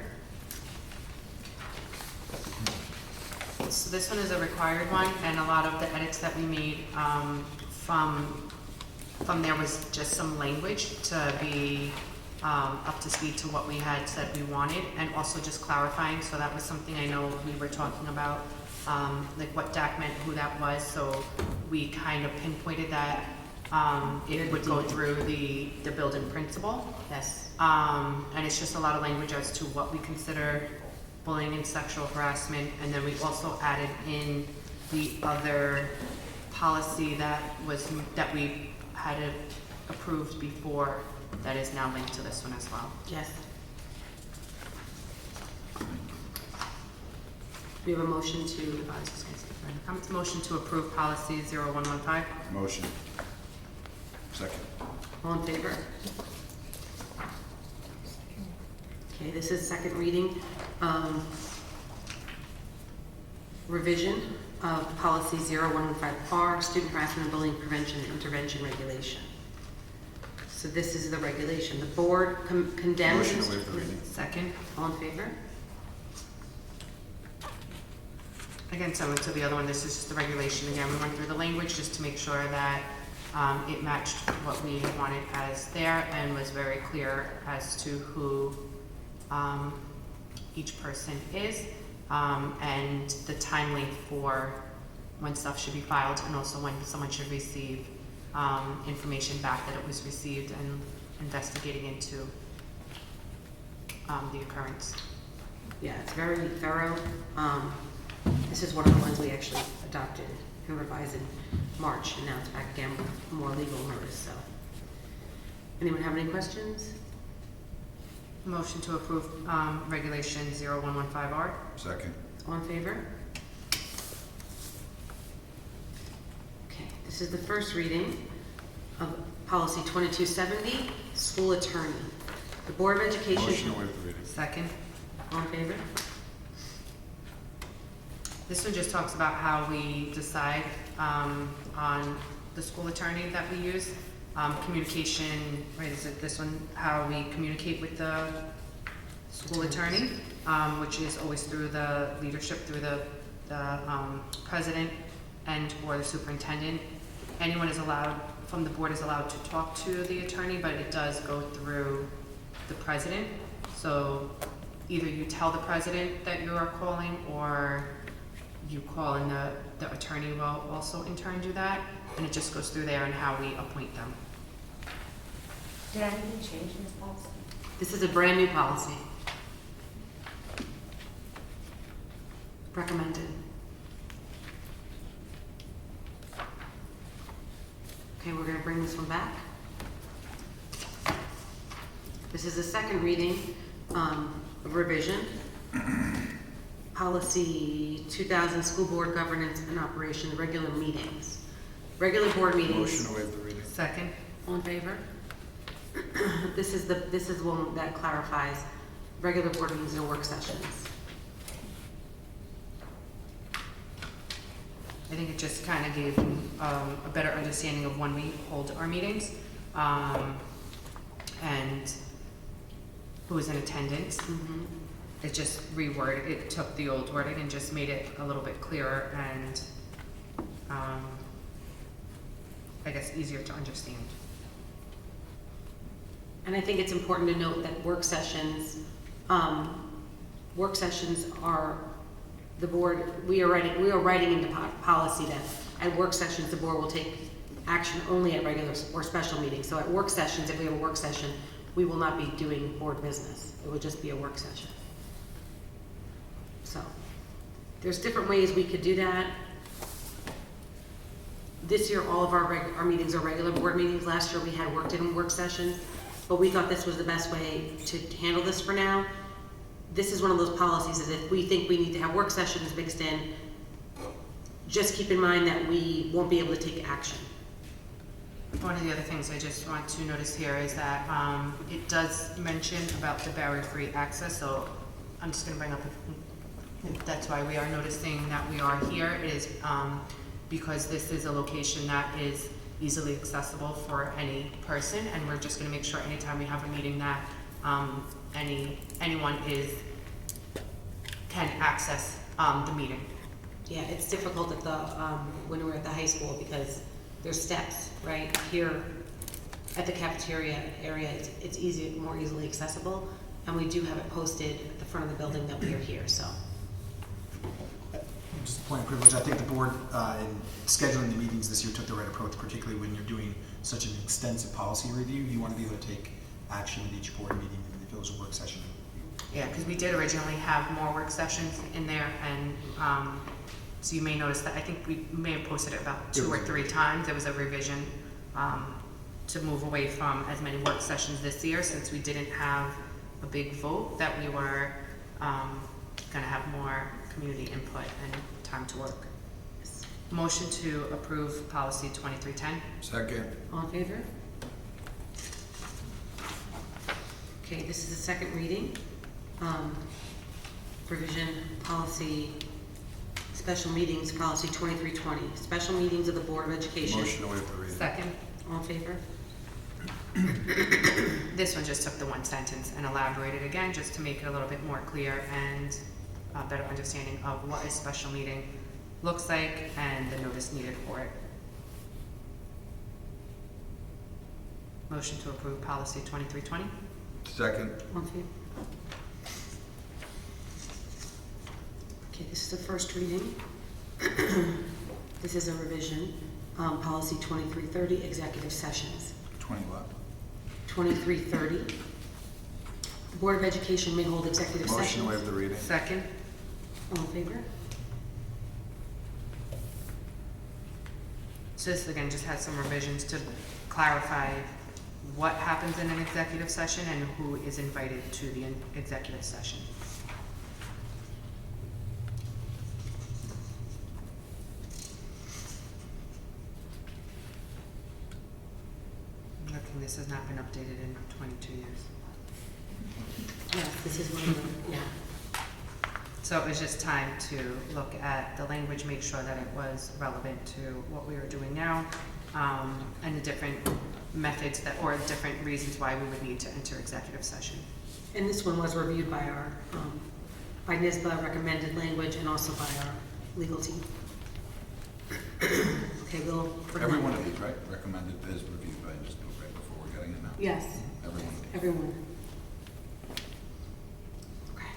So this one is a required one, and a lot of the edits that we made from there was just some language to be up to speed to what we had said we wanted, and also just clarifying. So that was something I know we were talking about, like what DAC meant, who that was. So we kind of pinpointed that it would go through the building principal. Yes. And it's just a lot of language as to what we consider bullying and sexual harassment, and then we also added in the other policy that we had approved before that is now linked to this one as well. Yes. We have a motion to, Motion to approve policy 0115. Motion. Second. all in favor? Okay, this is second reading. Revision of policy 0115R, Student Harassment and Bullying Prevention and Intervention Regulation. So this is the regulation. The board condemns. Motion to waive the reading. Second. All in favor? Again, similar to the other one, this is just the regulation. Again, we went through the language just to make sure that it matched what we wanted as there and was very clear as to who each person is, and the time length for when stuff should be filed, and also when someone should receive information back that it was received, and investigating into the occurrence. Yeah, it's very thorough. This is one of the ones we actually adopted and revised in March, and now it's back again with more legal notice. So, anyone have any questions? Motion to approve regulation 0115R. Second. All in favor? Okay, this is the first reading of policy 2270, school attorney. The Board of Education. Motion to waive the reading. Second. All in favor? This one just talks about how we decide on the school attorney that we use. Communication, right, is it this one, how we communicate with the school attorney, which is always through the leadership, through the president and or the superintendent. Anyone is allowed, from the board is allowed to talk to the attorney, but it does go through the president. So either you tell the president that you are calling, or you call and the attorney will also in turn do that, and it just goes through there and how we appoint them. Did anything change in this policy? This is a brand new policy. Recommended. Okay, we're gonna bring this one back. This is the second reading of revision. Policy 2000, school board governance and operation, regular meetings. Regular board meetings. Motion to waive the reading. Second. All in favor? This is one that clarifies regular board meetings and work sessions. I think it just kind of gave a better understanding of when we hold our meetings, and who is in attendance. Mm-hmm. It just it took the old wording and just made it a little bit clearer and I guess easier to understand. And I think it's important to note that work sessions are the board, we are writing into policy that at work sessions, the board will take action only at regular or special meetings. So at work sessions, if we have a work session, we will not be doing board business. It would just be a work session. So there's different ways we could do that. This year, all of our meetings are regular board meetings. Last year, we had work sessions, but we thought this was the best way to handle this for now. This is one of those policies that if we think we need to have work sessions mixed in, just keep in mind that we won't be able to take action. One of the other things I just want to notice here is that it does mention about the barrier-free access, so I'm just going to bring up, that's why we are noticing that we are here. It is because this is a location that is easily accessible for any person, and we're just going to make sure anytime we have a meeting that anyone can access the meeting. Yeah, it's difficult at the when we're at the high school because there's steps right here at the cafeteria area. It's more easily accessible, and we do have it posted at the front of the building that we are here. So, just a point of privilege. I think the board in scheduling the meetings this year took the right approach, particularly when you're doing such an extensive policy review. You want to be able to take action at each board meeting, even if it was a work session. Yeah, because we did originally have more work sessions in there, and so you may notice that I think we may have posted it about 2 or 3 times. There was a revision to move away from as many work sessions this year, since we didn't have a big vote, that we were going to have more community input and time to work. Motion to approve policy 2310. Second. All in favor? Okay, this is the second reading. Provision policy, special meetings policy 2320. Special meetings of the Board of Education. Motion to waive the reading. Second. All in favor? This one just took the one sentence and elaborated again, just to make it a little bit more clear and a better understanding of what a special meeting looks like and the notice needed for it. Motion to approve policy 2320. Second. All in favor? Okay, this is the first reading. This is a revision, policy 2330, executive sessions. 20 what? 2330. The Board of Education may hold executive Motion sessions. to waive the reading. Second. All in favor? So this again just has some revisions to clarify what happens in an executive session and who is invited to the executive session. Looking, this has not been updated in 22 years. Yes, this is one of them, yeah. So it was just time to look at the language, make sure that it was relevant to what we are doing now, and the different methods that, or different reasons why we would need to enter executive session. And this one was reviewed by our, by NISBA recommended language and also by our legal team. Okay, we'll. Every one of these, right? Recommended is reviewed by just right before we're getting it now. Yes. Everyone. Everyone. Okay.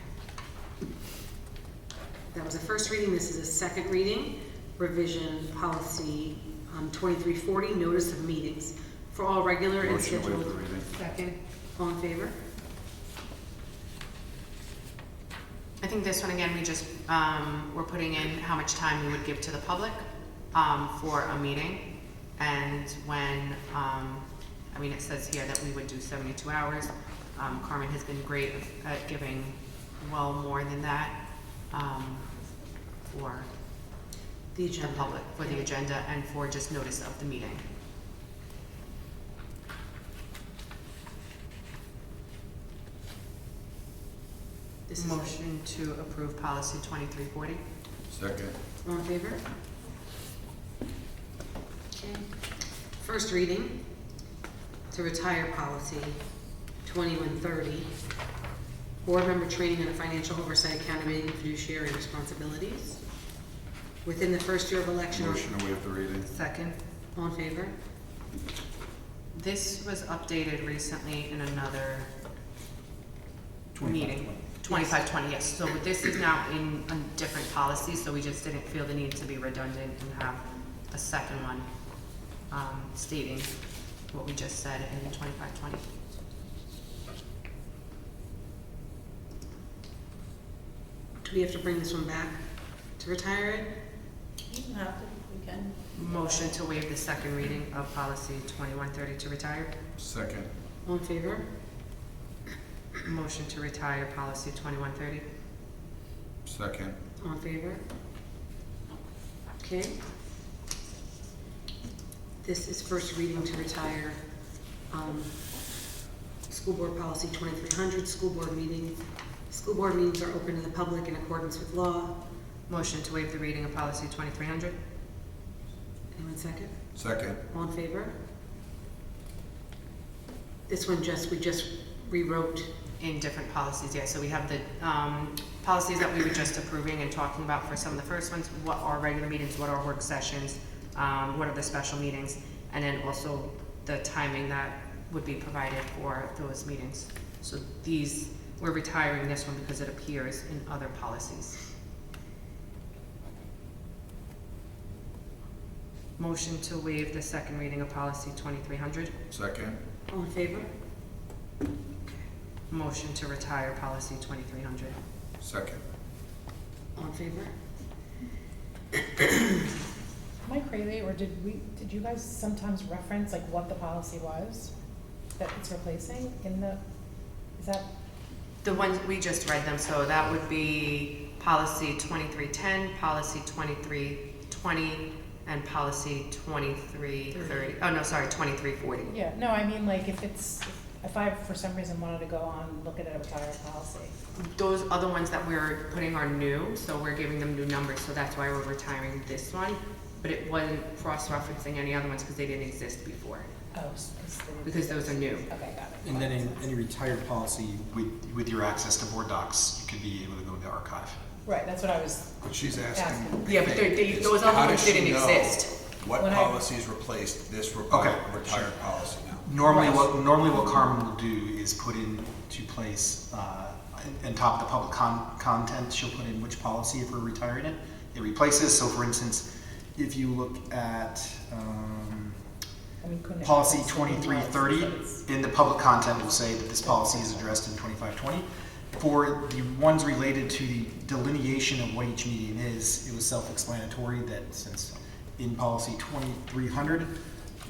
That was the first reading. This is a second reading. Revision policy 2340, notice of meetings for all regular and Motion to waive scheduled. the reading. Second. All in favor? I think this one, again, we just, we're putting in how much time we would give to the public, for a meeting. And when, I mean, it says here that we would do 72 hours. Carmen has been great at giving well more than that, for The the agenda. public, for the agenda and for just notice of the meeting. This is Motion to approve policy 2340. Second. all in favor? Okay. First reading to retire policy 2130. Board member training and financial oversight, accountability, and fiduciary responsibilities. Within the first year of election. Motion to waive the reading. Second. All in favor? This was updated recently in another 25, meeting. 2520, yes. So this is now in a different policy, so we just didn't feel the need to be redundant and have a second one stating what we just said in 2520. Do we have to bring this one back to retire it? You don't have to, we can. Motion to waive the second reading of policy 2130 to retire. Second. All in favor? Motion to retire policy 2130. Second. All in favor? Okay. This is first reading to retire, school board policy 2300, school board meetings. School board meetings are open to the public in accordance with law. Motion to waive the reading of policy 2300. Anyone second? Second. All in favor? This one we just rewrote. In different policies, yeah, so we have the policies that we were just approving and talking about for some of the first ones, what are regular meetings, what are work sessions, what are the special meetings, and then also the timing that would be provided for those meetings. So these, we're retiring this one because it appears in other policies. Motion to waive the second reading of policy 2300. Second. All in favor? Motion to retire policy 2300. Second. All in favor? Am I crazy, or did you guys sometimes reference like what the policy was that it's replacing in the, is that? The ones, we just read them, so that would be policy 2310, policy 2320, and policy 2330. Oh, no, sorry, 2340. Yeah, no, I mean like if I for some reason wanted to go on and look at a retired policy. Those other ones that we're putting are new, so we're giving them new numbers, so that's why we're retiring this one. But it wasn't cross-referencing any other ones because they didn't exist before, Oh, because those are new. Okay, got it. And then in any retired policy, with your access to board docs, you could be able to go to the archive. Right, that's what I was What she's asking. asking. Yeah, but is those other how ones does she didn't know exist. What When I- policies replaced this retired policy now? Normally what Carmen will do is put into place, on top of the public content, she'll put in which policy if we're retiring it. It replaces, so for instance, if you look at, I mean, couldn't it- policy 2330, in the public content will say that this policy is addressed in 2520. For the ones related to the delineation of what each meeting is, it was self-explanatory that since in policy 2300,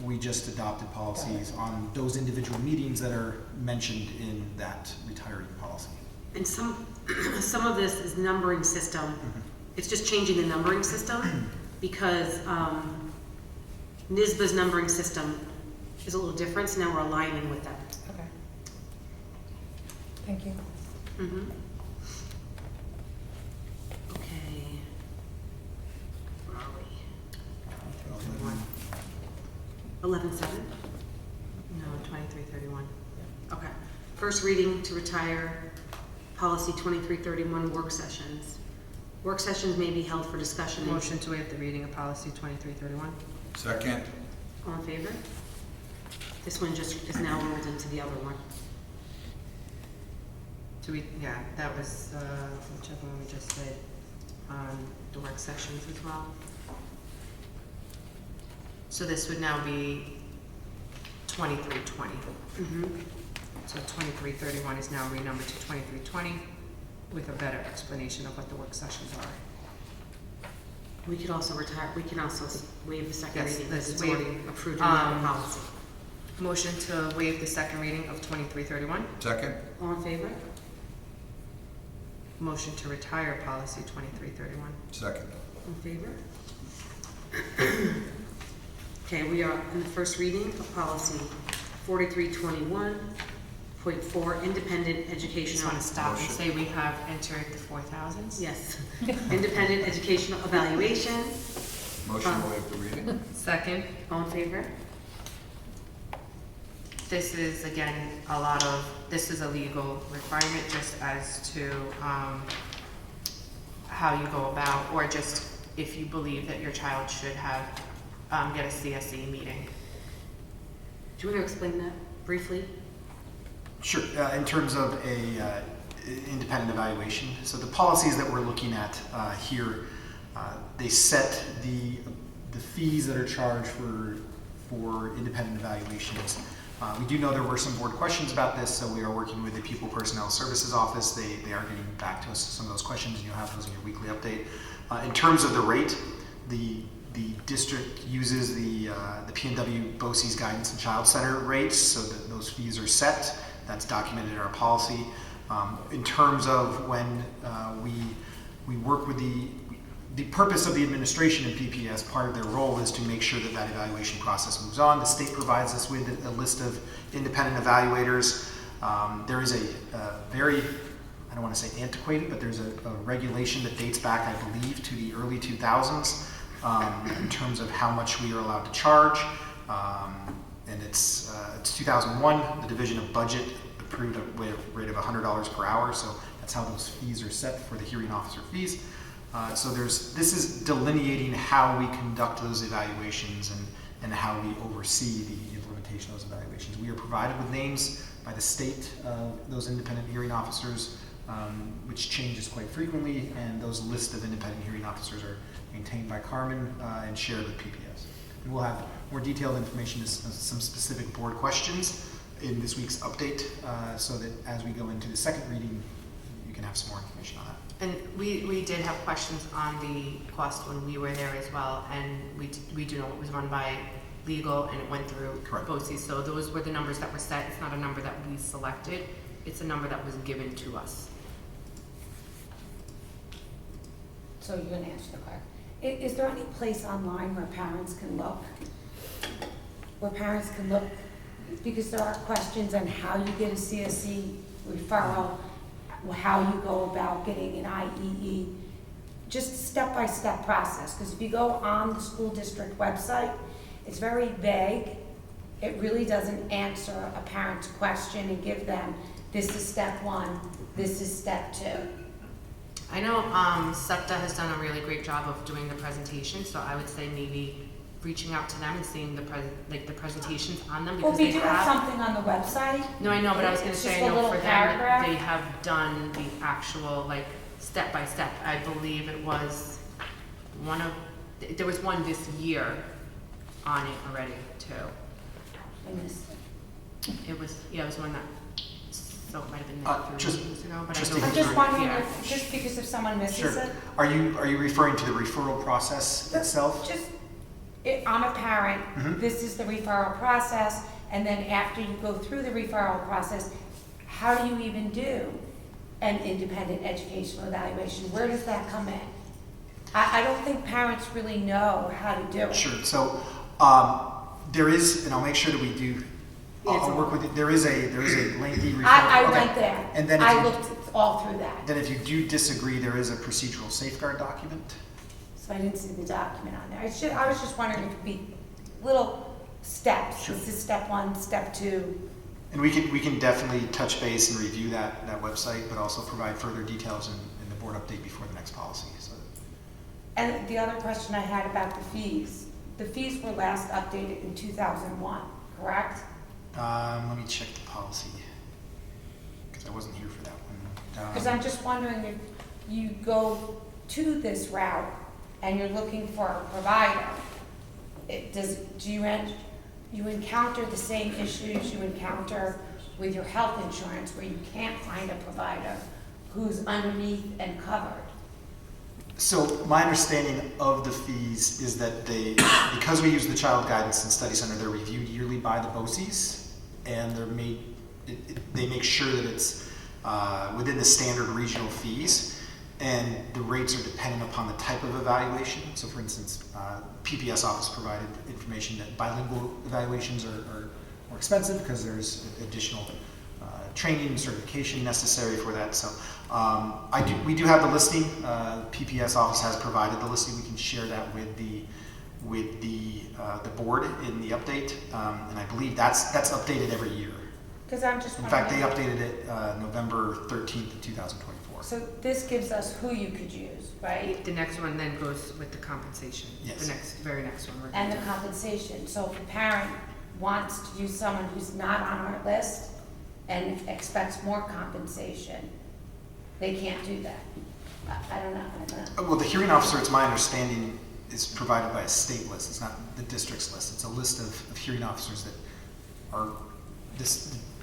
we just adopted policies on those individual meetings that are mentioned in that retiring policy. And some of this is numbering system. It's just changing the numbering system because NISBA's numbering system is a little different, so now we're aligning with them. Okay. Thank you. Mm-hmm. Okay. Where are we? 11-7? No, 2331. Okay. First reading to retire policy 2331, work sessions. Work sessions may be held for discussion. Motion to waive the reading of policy 2331. Second. All in favor? This one just is now rolled into the other one. Do we, yeah, that was, whichever one we just did, the work sessions as well. So this would now be 2320. Mm-hmm. So 2331 is now renumbered to 2320. with a better explanation of what the work sessions are. We could also waive the second Yes, reading let's because it's waive, already approved in the policy. Motion to waive the second reading of 2331. Second? All in favor? Motion to retire policy 2331. Second. In favor? Okay, we are in the first reading of policy 4321.4, independent I just educational. want to stop and Motion. say we have entered the 4,000s. Yes. Independent educational evaluation. Motion to waive the reading? Second, All in favor? this is again this is a legal requirement just as to how you go about, or just if you believe that your child should have get a CSE meeting. Do you want to explain that briefly? Sure. In terms of a independent evaluation, so the policies that we're looking at here, they set the fees that are charged for independent evaluations. We do know there were some board questions about this, so we are working with the Pupil Personnel Services Office. They are getting back to us some of those questions, and you'll have those in your weekly update. In terms of the rate, the district uses the PNW BOCES Guidance and Child Center rates, so that those fees are set. That's documented in our policy. In terms of when we work with the purpose of the administration in PPS, part of their role is to make sure that that evaluation process moves on. The state provides us with a list of independent evaluators. There is a very, I don't want to say antiquated, but there's a regulation that dates back, I believe, to the early 2000s in terms of how much we are allowed to charge. And it's 2001, the Division of Budget approved a rate of $100 per hour, so that's how those fees are set for the hearing officer fees. So this is delineating how we conduct those evaluations and how we oversee the implementation of those evaluations. We are provided with names by the state of those independent hearing officers, which changes quite frequently, and those lists of independent hearing officers are maintained by Carmen and shared with PPS. And we'll have more detailed information, some specific board questions in this week's update, so that as we go into the second reading, you can have some more information on that. And we did have questions on the cost when we were there as well, and we do know it was run by legal and it went through BOCES. So those were the numbers that were set. It's not a number that we selected. It's a number that was given to us. So you're going to answer the question. Is there any place online where parents can look? Because there are questions on how you get a CSE referral, how you go about getting an IEE, just step-by-step process. Because if you go on the school district website, it's very vague. It really doesn't answer a parent's question and give them, this is step one, this is step two. I know SEPTA has done a really great job of doing the presentation, so I would say maybe reaching out to them and seeing the presentations on them, because well, we do have something on the website. No, I know, but I was going to say, I know for them, paragraph. they have done the actual, like, step by step. I believe it was there was one this year on it already, too. I missed it. It was one that, so it might have been Just- 3 years ago, but just I to don't I'm just wondering, yeah. if, just because if someone misses Sure. it. Are you referring to the referral process itself? I'm a parent, Mhm. this is the referral process, and then after you go through the referral process, how do you even do an independent educational evaluation? Where does that come in? I don't think parents really know how to do it. Sure. So there is, and I'll make sure that we do. I'll work with it. There is a lengthy referral. I Okay. went there, And then I looked all through that, Then if you do disagree, there is a procedural safeguard document. so I didn't see the document on there. I was just wondering if it could be little steps. Sure. This is step one, step two. And we can definitely touch base and review that website, but also provide further details in the board update before the next policy. So. And the other question I had about the fees were last updated in 2001, correct? Let me check the policy, because I wasn't here for that one. Because I'm just wondering if you go to this route and you're looking for a provider, do you encounter the same issues you encounter with your health insurance where you can't find a provider who's underneath and covered? So my understanding of the fees is that because we use the Child Guidance and Study Center, they're reviewed yearly by the BOCES, and they make sure that it's within the standard regional fees, and the rates are dependent upon the type of evaluation. So for instance, PPS office provided information that bilingual evaluations are more expensive because there's additional training and certification necessary for that. So we do have the listing. PPS office has provided the listing. We can share that with the board in the update, and I believe that's updated every year. Because I'm just In wondering. fact, they updated it November 13th, 2024. So this gives us who you could use, right? The next one then goes with the compensation. Yes. The very next one. And the compensation. So if a parent wants to use someone who's not on our list and expects more compensation, they can't do that. I don't know. Well, the hearing officer, it's my understanding, is provided by a state list. It's not the district's list. It's a list of hearing officers that are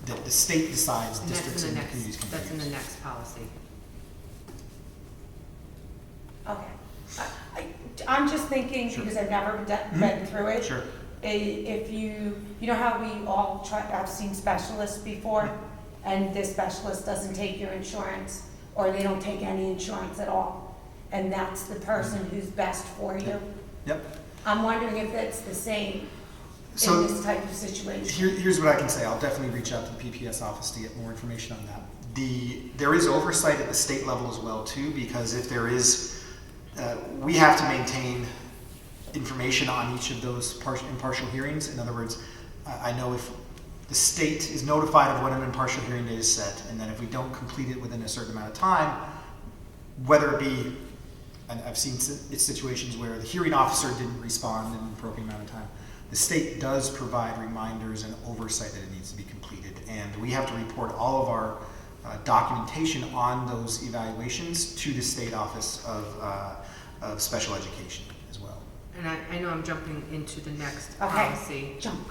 that the state decides And districts and communities can that's in use. the next policy. Okay. I'm just thinking, Sure. because I've never been through it. Sure. If you know how we all I've seen specialists before, and this specialist doesn't take your insurance, or they don't take any insurance at all, and that's the person who's best for you. Yep. I'm wondering if that's the same So in this type of situation. here's what I can say. I'll definitely reach out to the PPS office to get more information on that. There is oversight at the state level as well too, because if there is, we have to maintain information on each of those impartial hearings. In other words, I know if the state is notified of when an impartial hearing date is set, and then if we don't complete it within a certain amount of time, whether it be, and I've seen situations where the hearing officer didn't respond in an appropriate amount of time, the state does provide reminders and oversight that it needs to be completed, and we have to report all of our documentation on those evaluations to the state office of special education as well. And I know I'm jumping into the next Okay. policy. Jump.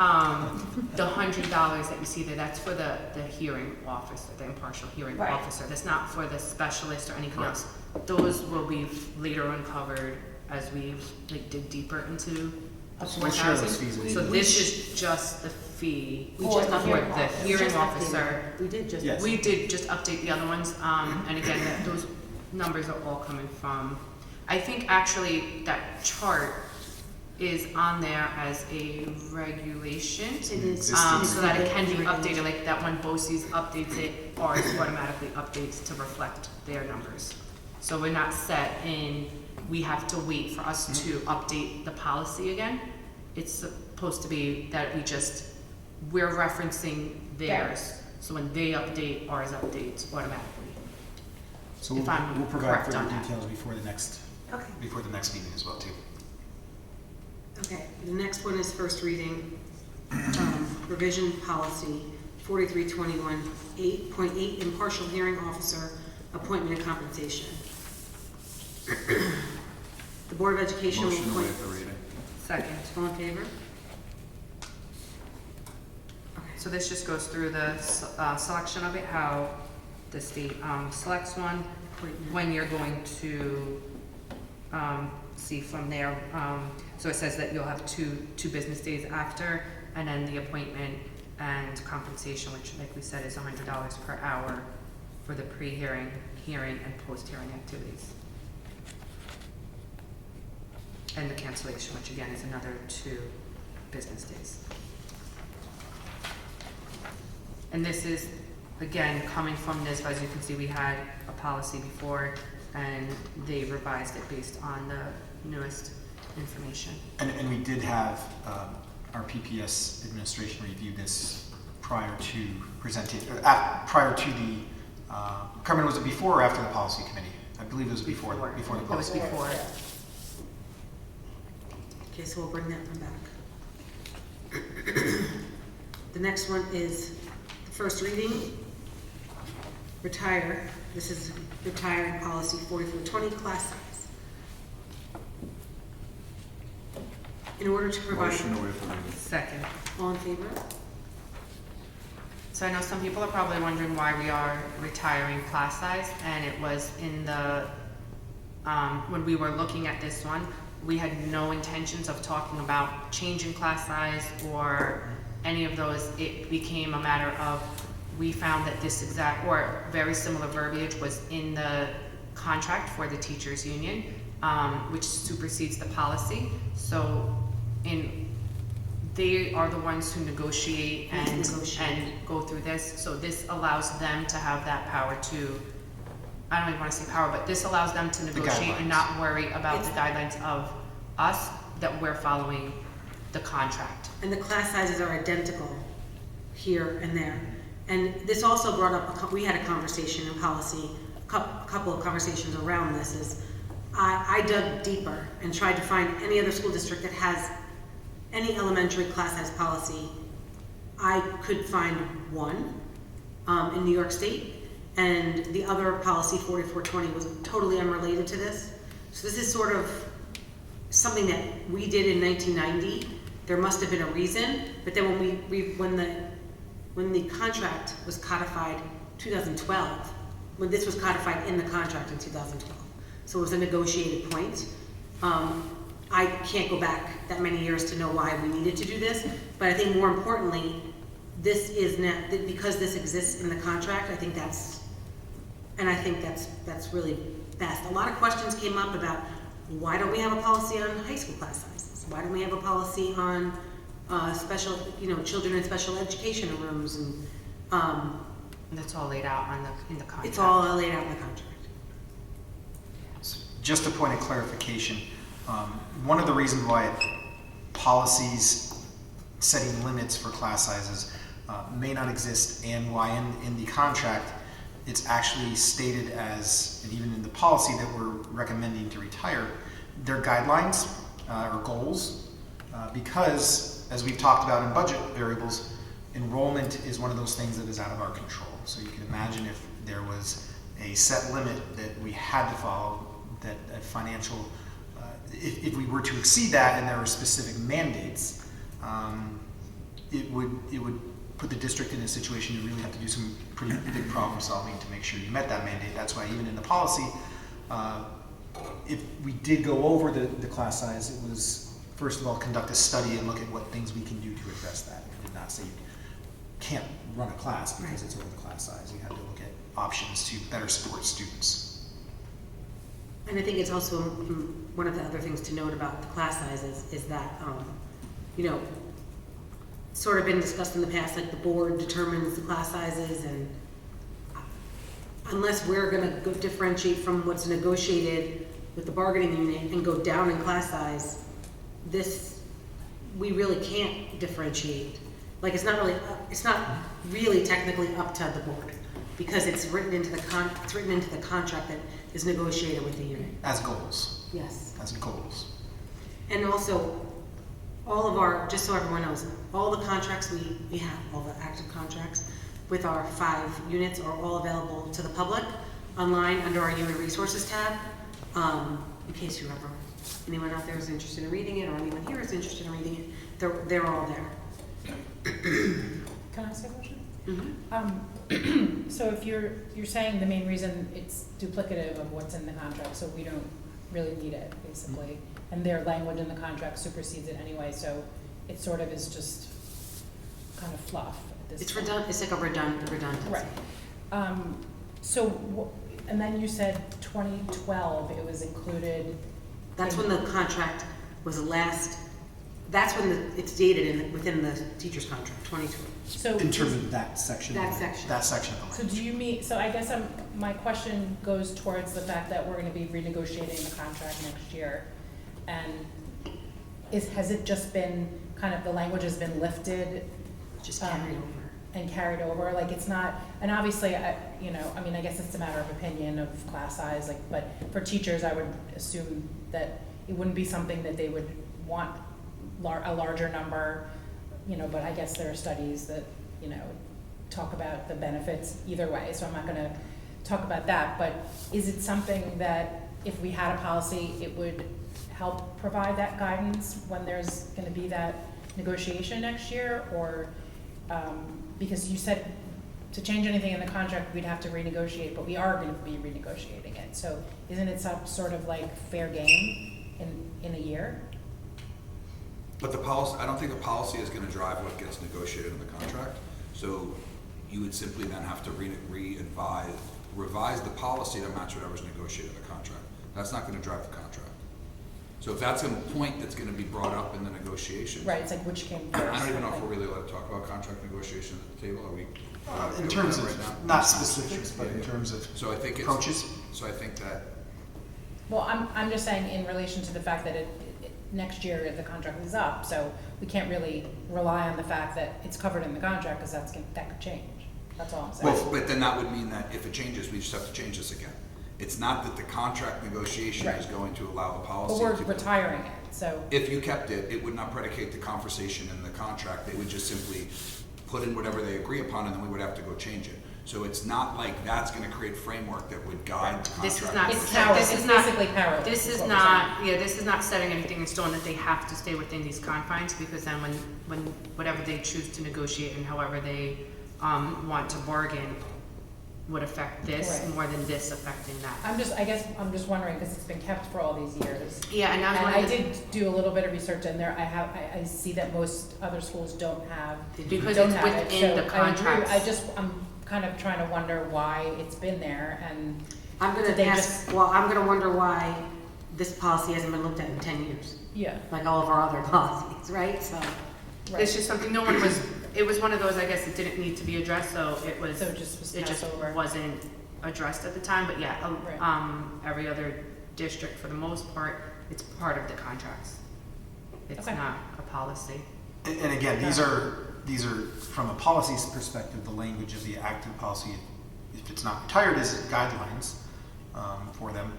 The $100 that you see there, that's for the hearing officer, the impartial hearing Right. officer. That's not for the specialist or anything Correct. else. Those will be later uncovered as we dig deeper into the We'll share those 4,000. fees with So you. this is just the fee We for just the updated. hearing officer. We did just. Yes. We did just update the other ones, and again, those numbers are all coming from, I think actually that chart is on there as a regulation. It is. So that it can be updated, like that when BOCES updates it, ours automatically updates to reflect their numbers. So we're not set in, we have to wait for us to update the policy again. It's supposed to be that we're referencing theirs. So when they update, ours updates automatically. So If I'm we'll provide correct further on that. details before the next meeting as well too. Okay, the next one is first reading, revision policy 4321, 8.8, impartial hearing officer, appointment and compensation. The Board of Education will Motion to appoint. waive the reading. Second. All in favor? So this just goes through the selection of it, how the state selects one, when you're going to see from there. So it says that you'll have two business days after, and then the appointment and compensation, which like we said is $100 per hour for the pre-hearing, hearing, and post-hearing activities. And the cancellation, which again is another 2 business days. And this is, again, coming from NISBA. As you can see, we had a policy before, and they revised it based on the newest information. And we did have our PPS administration review this prior to presenting, prior to the, Carmen, was it before or after the policy committee? I believe it was before the It was policy. before. Okay, so we'll bring that one back. The next one is the first reading, retire. This is retiring policy 4420, class size. In order to provide. Motion to waive the reading. Second. All in favor? So I know some people are probably wondering why we are retiring class size, and it was in the, when we were looking at this one, we had no intentions of talking about changing class size or any of those. It became a matter of, we found that this exact, or very similar verbiage was in the contract for the teachers union, which supersedes the policy. So they are the ones who negotiate and go through this. So this allows them to have that power to, I don't even want to say power, but this allows them to negotiate and not worry about the guidelines of us, that we're following the contract. And the class sizes are identical here and there. And this also brought up, we had a conversation in policy, a couple of conversations around this, is I dug deeper and tried to find any other school district that has any elementary class size policy. I could find one in New York State, and the other policy, 4420, was totally unrelated to this. So this is sort of something that we did in 1990. There must have been a reason, but then when the contract was codified 2012, when this was codified in the contract in 2012, so it was a negotiated point. I can't go back that many years to know why we needed to do this, but I think more importantly, this is not, because this exists in the contract, I think that's really best. A lot of questions came up about, why don't we have a policy on high school class sizes? Why don't we have a policy on special, children in special education rooms? And that's all laid out in the contract. It's all laid out in the contract. Just a point of clarification, one of the reasons why policies setting limits for class sizes may not exist, and why in the contract it's actually stated as, and even in the policy that we're recommending to retire, they're guidelines or goals, because as we've talked about in budget variables, enrollment is one of those things that is out of our control. So you can imagine if there was a set limit that we had to follow, that a financial, if we were to exceed that and there were specific mandates, it would put the district in a situation to really have to do some pretty big problem solving to make sure you met that mandate. That's why even in the policy, if we did go over the class size, it was, first of all, conduct a study and look at what things we can do to address that. It did not say you can't run a class because it's over the class size. You had to look at options to better support students. And I think it's also one of the other things to note about the class sizes is that, sort of been discussed in the past, like the board determines the class sizes, and unless we're going to go differentiate from what's negotiated with the bargaining unit and go down in class size, we really can't differentiate. Like it's not really technically up to the board, because it's written into the contract that is negotiated with the unit. As goals. Yes. As goals. And also, all of our, just so everyone knows, all the contracts we have, all the active contracts with our 5 units are all available to the public online under our Human Resources tab. In case anyone out there is interested in reading it, or anyone here is interested in reading it, they're all there. Can I ask a question? Mm-hmm. So if you're saying the main reason it's duplicative of what's in the contract, so we don't really need it, basically, and their language in the contract supersedes it anyway, so it sort of is just kind of fluff at this point. It's like a redundancy. Right. And then you said 2012, it was included. That's when the contract was that's when it's dated within the teacher's contract, 2012. So in terms of that section. That section. That section of the So language. do you mean, so I guess my question goes towards the fact that we're gonna be renegotiating the contract next year. And has it just been, kind of, the language has been lifted? Just carried over. And carried over, like it's not, and obviously, I guess it's a matter of opinion of class size, but for teachers, I would assume that it wouldn't be something that they would want a larger number, but I guess there are studies that, talk about the benefits either way, so I'm not gonna talk about that, but is it something that if we had a policy, it would help provide that guidance when there's gonna be that negotiation next year, or, because you said to change anything in the contract, we'd have to renegotiate, but we are gonna be renegotiating it. So isn't it some sort of like fair game in a year? But the policy, I don't think the policy is gonna drive what gets negotiated in the contract. So you would simply then have to revise the policy to match whatever's negotiated in the contract. That's not gonna drive the contract. So if that's a point that's gonna be brought up in the negotiations. Right, it's like which came first. I don't even know if we're really allowed to talk about contract negotiation at the table. Are we? In terms of, right now? not specifics, but in terms of So I think it's, approaches. so I think that, Well, I'm just saying in relation to the fact that next year the contract is up, so we can't really rely on the fact that it's covered in the contract, because that could change. That's all I'm saying. well, but then that would mean that if it changes, we just have to change this again. It's not that the contract negotiation is Right. going to allow the But policy we're to. retiring it, so. If you kept it, it would not predicate the conversation in the contract. They would just simply put in whatever they agree upon, and then we would have to go change it. So it's not like that's gonna create framework that would guide the contract. This is not, It's power, this it's is not, basically power. this is not, yeah, this is not setting anything in stone that they have to stay within these confines, because then when whatever they choose to negotiate and however they, want to bargain would affect this Right. more than this affecting that. I guess I'm just wondering, because it's been kept for all these years. Yeah, and And I I did do a little bit of research in there. I see that most other schools don't have. Because don't it's have it. within So the I agree. contracts. I'm kind of trying to wonder why it's been there, and I'm gonna They ask, well, I'm gonna wonder why this policy hasn't been looked at in 10 years, yeah. like all of our other policies, right? So, It's just something no one was, it was one of those, I guess, it didn't need to be addressed, so it was, So it just was it just passed over. wasn't addressed at the time, but yeah, Right. every other district, for the most part, it's part of the contracts. It's Okay. not a policy. And again, these are from a policy's perspective, the language of the active policy, if it's not retired, is guidelines for them,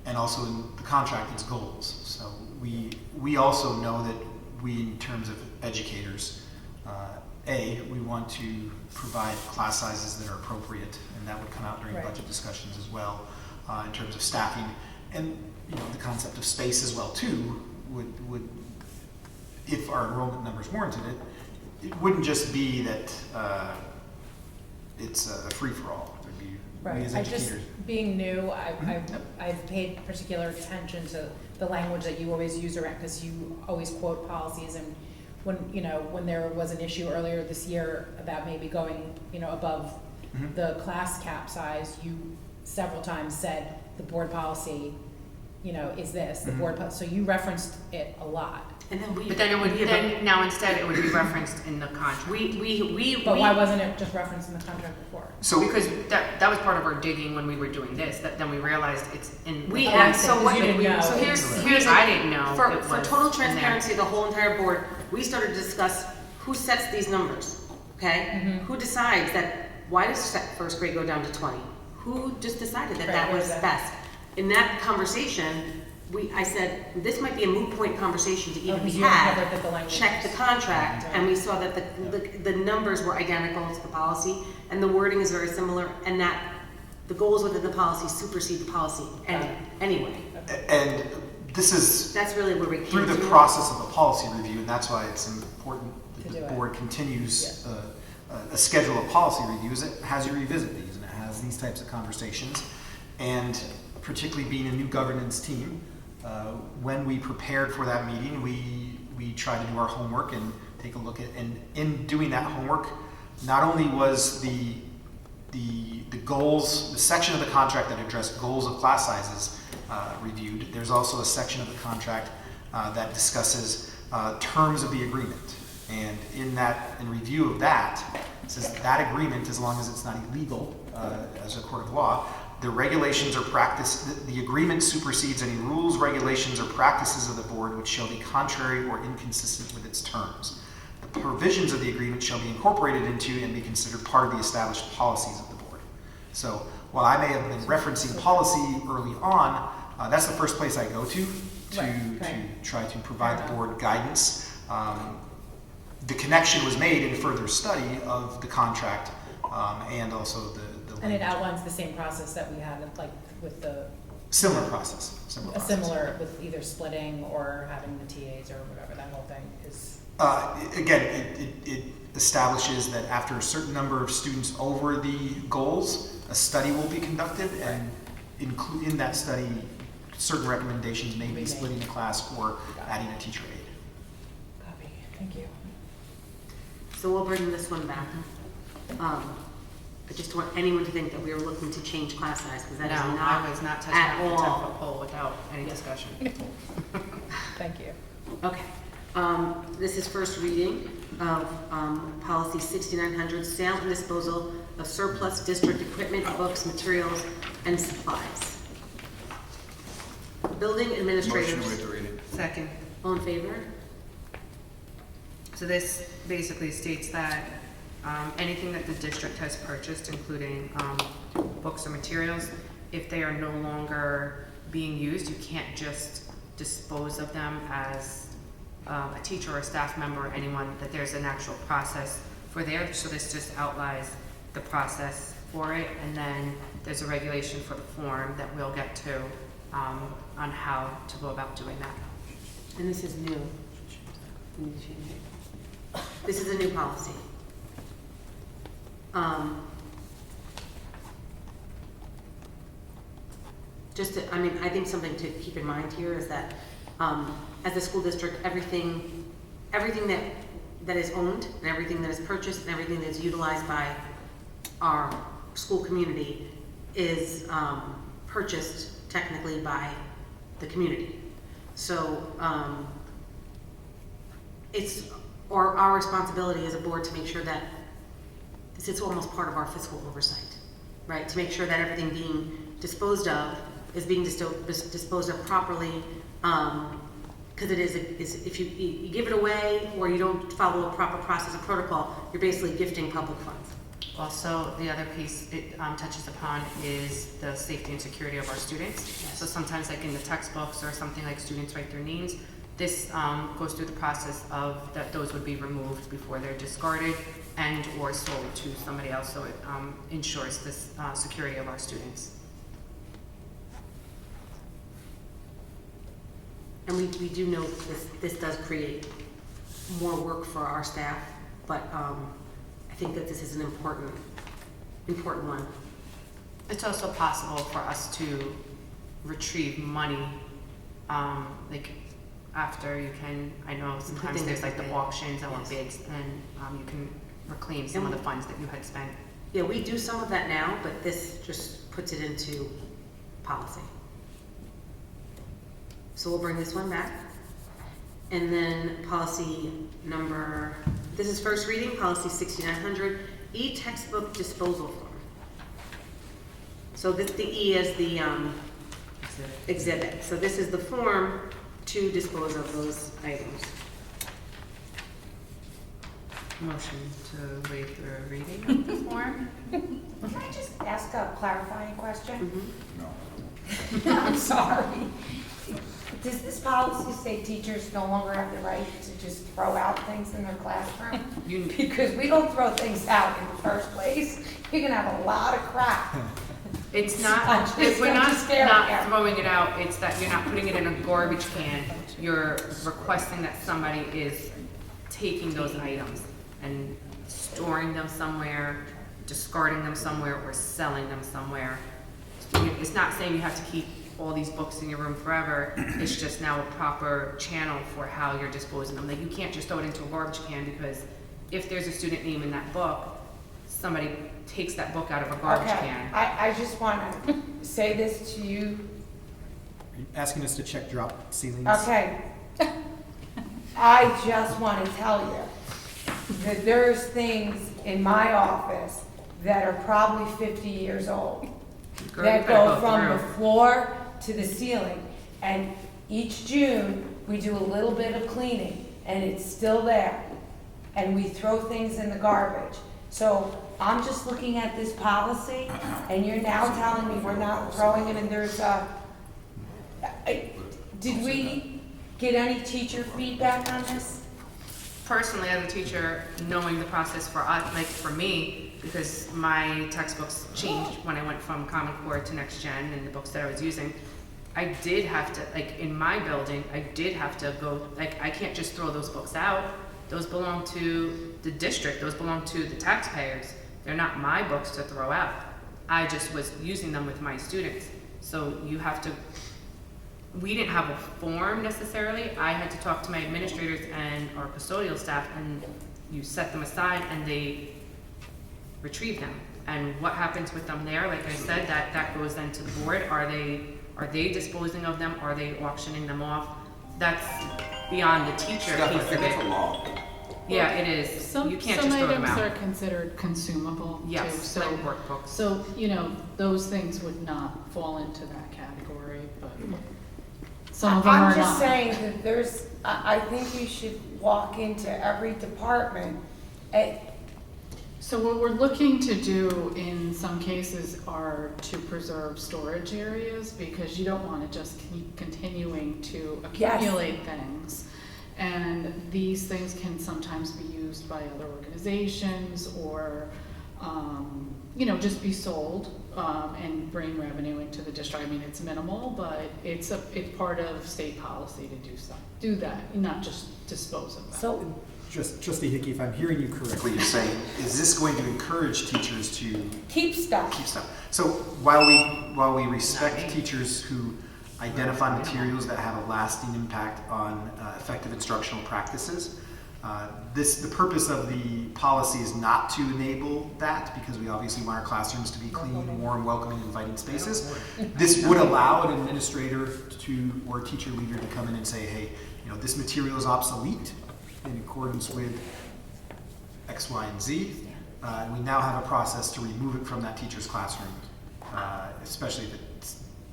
and also in the contract, it's goals. So we also know that we, in terms of educators, we want to provide class sizes that are appropriate, and that would come out during Right. budget discussions as well, in terms of staffing, and the concept of space as well too would if our enrollment numbers warranted it. It wouldn't just be that it's a free-for-all. There'd be, we Right, as I just, educators. being new, I've paid particular attention to the language that you always use around, because you always quote policies, and when there was an issue earlier this year about maybe going, above the class cap size, you several times said the board policy, is this, the board, so you referenced it a lot. and then But then it would, now instead it would be referenced in the contract. But why wasn't it just referenced in the contract before? So Because that was part of our digging when we were doing this, that then we realized it's in. We the asked, policy. so what, you didn't know. so here's, I didn't know For it was total in there. transparency, the whole entire board, we started to discuss who sets these numbers, okay? Who decides that, why does first grade go down to 20? Who just decided that Right, that where's was that? best? In that conversation, I said, this might be a moot point conversation to even because be you had. uncovered that the language Check the was- contract, Right. and we saw that the numbers were identical to the policy, and the wording is very similar, and that the goals within the policy supersede the policy anyway. and this is That's really where we came through the to. process of a policy review, and that's why it's important To that do the it. board continues a schedule of policy reviews. It has you revisit these, and it has these types of conversations. And particularly being a new governance team, when we prepared for that meeting, we tried to do our homework and take a look at, and in doing that homework, not only was the goals, the section of the contract that addressed goals of class sizes reviewed, there's also a section of the contract that discusses terms of the agreement. And in review of that, it says that agreement, as long as it's not illegal as a court of law, the regulations or practice, the agreement supersedes any rules, regulations, or practices of the board which shall be contrary or inconsistent with its terms. The provisions of the agreement shall be incorporated into and be considered part of the established policies of the board. So while I may have been referencing policy early on, that's the first place I go to try to provide the board guidance. The connection was made in further study of the contract and also the And it outlines the same process that we had, like, with the. similar process. Similar with either splitting or having the TAs or whatever, that whole thing is. Again, it establishes that after a certain number of students over the goals, a study will be conducted, and in that study, certain recommendations may be splitting the class or adding a teacher aide. Copy, thank you. So we'll bring this one back. I just don't want anyone to think that we are looking to change class size, because that is No, not I was not touching at that 10 all. foot pole without any discussion. Thank you. Okay. This is first reading of policy 6900, sale and disposal of surplus district equipment, books, materials, and supplies. Building Motion administrators. to waive the reading. Second. All in favor? So this basically states that anything that the district has purchased, including books or materials, if they are no longer being used, you can't just dispose of them as a teacher or a staff member or anyone, that there's an actual process for there. So this just outlines the process for it, and then there's a regulation for the form that we'll get to on how to go about doing that. And this is new. We need to change it. This is a new policy. I think something to keep in mind here is that as a school district, everything that is owned and everything that is purchased and everything that is utilized by our school community is purchased technically by the community. So it's our responsibility as a board to make sure that it's almost part of our fiscal oversight, right? To make sure that everything being disposed of is being disposed of properly, because it is if you give it away or you don't follow a proper process or protocol, you're basically gifting public funds. Also, the other piece it touches upon is the safety and security of our students. Yes. So sometimes, like in the textbooks or something, like students write their names, this goes through the process of that those would be removed before they're discarded and or sold to somebody else. So it ensures this security of our students. And we do know this does create more work for our staff, but I think that this is an important one. It's also possible for us to retrieve money, like after you can, I know sometimes there's like the auctions and Yes. bids, and you can reclaim some of the funds that you had spent. Yeah, we do some of that now, but this just puts it into policy. So we'll bring this one back. And then policy number, this is first reading, policy 6900, e-textbook disposal form. So this, the E is the exhibit. So this is the form to dispose of those items. Motion to waive the reading of the form. Can I just ask a clarifying question? No. I'm sorry. Does this policy say teachers no longer have the right to just throw out things in their classroom? Because we don't throw things out in the first place. You're gonna have a lot of crap. It's not, I'm we're not just scared here. throwing it out, it's that you're not putting it in a garbage can. You're requesting that somebody is taking those items and storing them somewhere, discarding them somewhere, or selling them somewhere. It's not saying you have to keep all these books in your room forever. It's just now a proper channel for how you're disposing them. Like, you can't just throw it into a garbage can, because if there's a student name in that book, somebody takes that book out of a garbage Okay, can. I just wanna say this to you. Are you asking us to check drop ceilings? Okay. I just wanna tell you that there's things in my office that are probably 50 years old. Girl, That you gotta go from the through. floor to the ceiling. And each June, we do a little bit of cleaning, and it's still there. And we throw things in the garbage. So I'm just looking at this policy, and you're now telling me we're not throwing them, and there's a, did we get any teacher feedback on this? Personally, as a teacher, knowing the process for us, like for me, because my textbooks changed when I went from Common Core to Next Gen and the books that I was using, I did have to, like in my building, I did have to go, like I can't just throw those books out. Those belong to the district, those belong to the taxpayers. They're not my books to throw out. I just was using them with my students. So you have to, we didn't have a form necessarily. I had to talk to my administrators and our custodial staff, and you set them aside and they retrieve them. And what happens with them there, like I said, that goes then to the board. Are they disposing of them? Are they auctioning them off? That's beyond the teacher piece of That's a it. law. Yeah, it is. You can't just throw them Some items are out. considered consumable too. Yes, So, like workbooks. so, you know, those things would not fall into that category, but some of them are I'm not. just saying that there's, I think you should walk into every department and So what we're looking to do in some cases are to preserve storage areas, because you don't want to just keep continuing to accumulate things. And these things can sometimes be used by other organizations or, you know, just be sold and bring revenue into the district. I mean, it's minimal, but it's part of state policy to do that, not just dispose of them. so Trustee Hickey, if I'm hearing you correctly, you're saying, is this going to encourage teachers to keep stuff. keep stuff? So while we respect teachers who identify materials that have a lasting impact on effective instructional practices, the purpose of the policy is not to enable that, because we obviously want our classrooms to be clean, warm, welcoming, inviting spaces. This would allow an administrator or a teacher leader to come in and say, hey, you know, this material is obsolete in accordance with X, Y, and Z. We now have a process to remove it from that teacher's classroom, especially if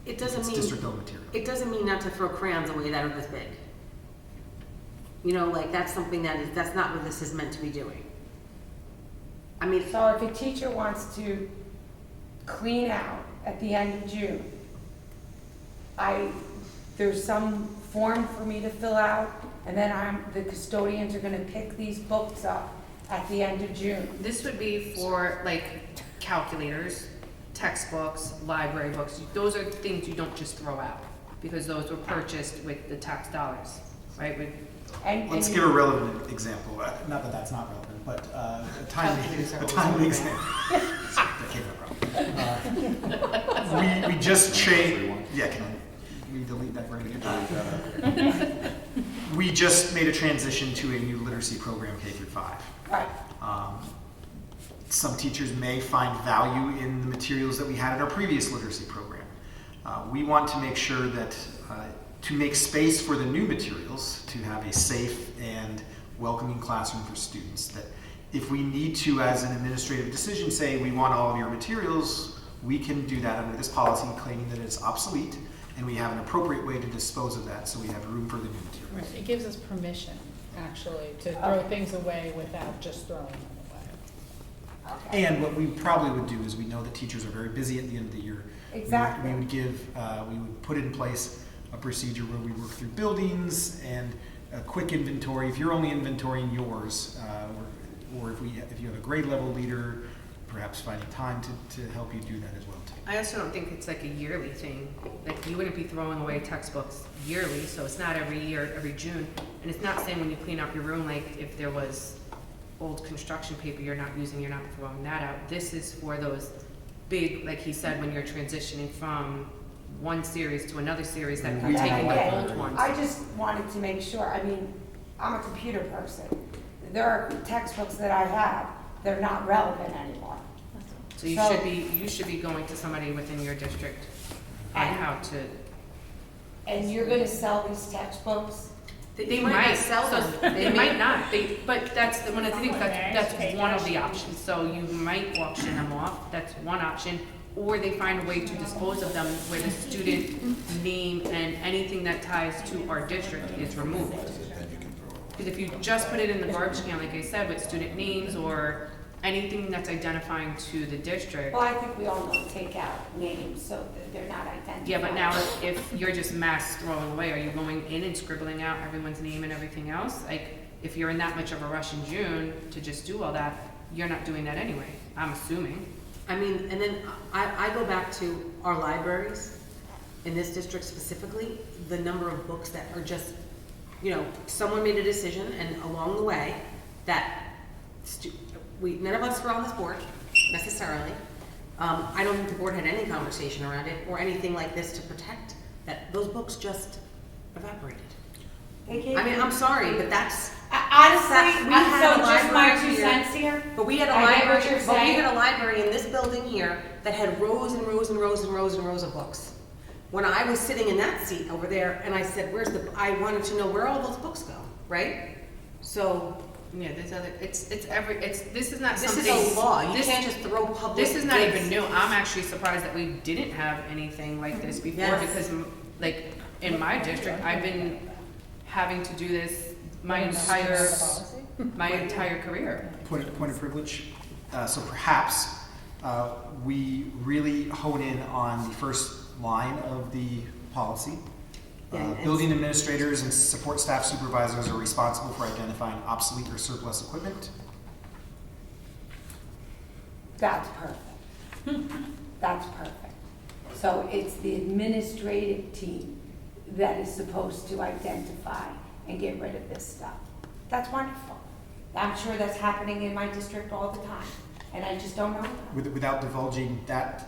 it's district-owned material. It doesn't mean not to throw crayons away that are this big. You know, like that's something that's not what this is meant to be doing. I mean, So if a teacher wants to clean out at the end of June, there's some form for me to fill out, and then the custodians are gonna pick these books up at the end of June. This would be for like calculators, textbooks, library books. Those are things you don't just throw out, because those were purchased with the tax dollars, right? Let's give a relevant example. Not that that's not relevant, but a timely example. That came up wrong. We just changed. Yeah, can we delete that right? We just made a transition to a new literacy program, K through 5. Right. Some teachers may find value in the materials that we had in our previous literacy program. We want to make sure that to make space for the new materials, to have a safe and welcoming classroom for students, that if we need to, as an administrative decision, say we want all of your materials, we can do that under this policy, claiming that it's obsolete, and we have an appropriate way to dispose of that, so we have room for the new materials. Right, it gives us permission, actually, to throw things away without just throwing them away. Okay. And what we probably would do is, we know that teachers are very busy at the end of the year. Exactly. We would put in place a procedure where we work through buildings and a quick inventory. If you're only inventorying yours, or if you have a grade level leader, perhaps finding time to help you do that as well too. I also don't think it's like a yearly thing. Like, you wouldn't be throwing away textbooks yearly, so it's not every year, every June. And it's not saying when you clean up your room, like if there was old construction paper you're not using, you're not throwing that out. This is for those big, like he said, when you're transitioning from one series to another series, that you're taking the old ones. I just wanted to make sure, I mean, I'm a computer person. There are textbooks that I have that are not relevant anymore. So you should be going to somebody within your district on how to. And you're gonna sell these textbooks? They might sell them. They might not. But that's one of the things. That's one of the options. So you might auction them off. That's one option. Or they find a way to dispose of them where the student name and anything that ties to our district is removed. Because if you just put it in the garbage can, like I said, with student names or anything that's identifying to the district. Well, I think we all know to take out names so that they're not identified. Yeah, but now if you're just mass throwing away, are you going in and scribbling out everyone's name and everything else? Like, if you're in that much of a rush in June to just do all that, you're not doing that anyway, I'm assuming. I mean, and then I go back to our libraries, in this district specifically, the number of books that are just someone made a decision, and along the way, that none of us were on this board necessarily. I don't think the board had any conversation around it or anything like this to protect that. Those books just evaporated. I mean, I'm sorry, but that's Honestly, we had a just my library 2 cents here. But we had a I get library. what you're But we saying. had a library in this building here that had rows and rows and rows and rows and rows of books. When I was sitting in that seat over there, and I said, I wanted to know where all those books go, right? So. Yeah, there's other, this is not This something. is a law. You this- can't just throw public. This is not goods. even new. I'm actually surprised that we didn't have anything like this before Yes. because, like, in my district, I've been having to do this my entire career. Point of privilege. So perhaps we really hone in on the first line of the policy. Building administrators and support staff supervisors are responsible for identifying obsolete or surplus equipment. That's perfect. That's perfect. So it's the administrative team that is supposed to identify and get rid of this stuff. That's wonderful. I'm sure that's happening in my district all the time, and I just don't know about it. Without divulging that,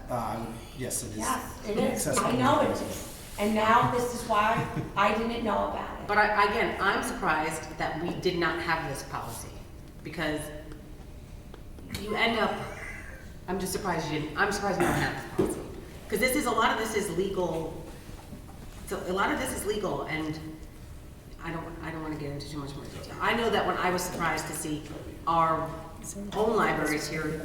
yes, it is. Yes, it is. accessible. I know it is. And now this is why I didn't know about it. But again, I'm surprised that we did not have this policy because you end up. I'm just surprised you didn't. I'm surprised we don't have this policy because a lot of this is legal. So a lot of this is legal, and I don't want to get into too much more detail. I know that when I was surprised to see our own libraries here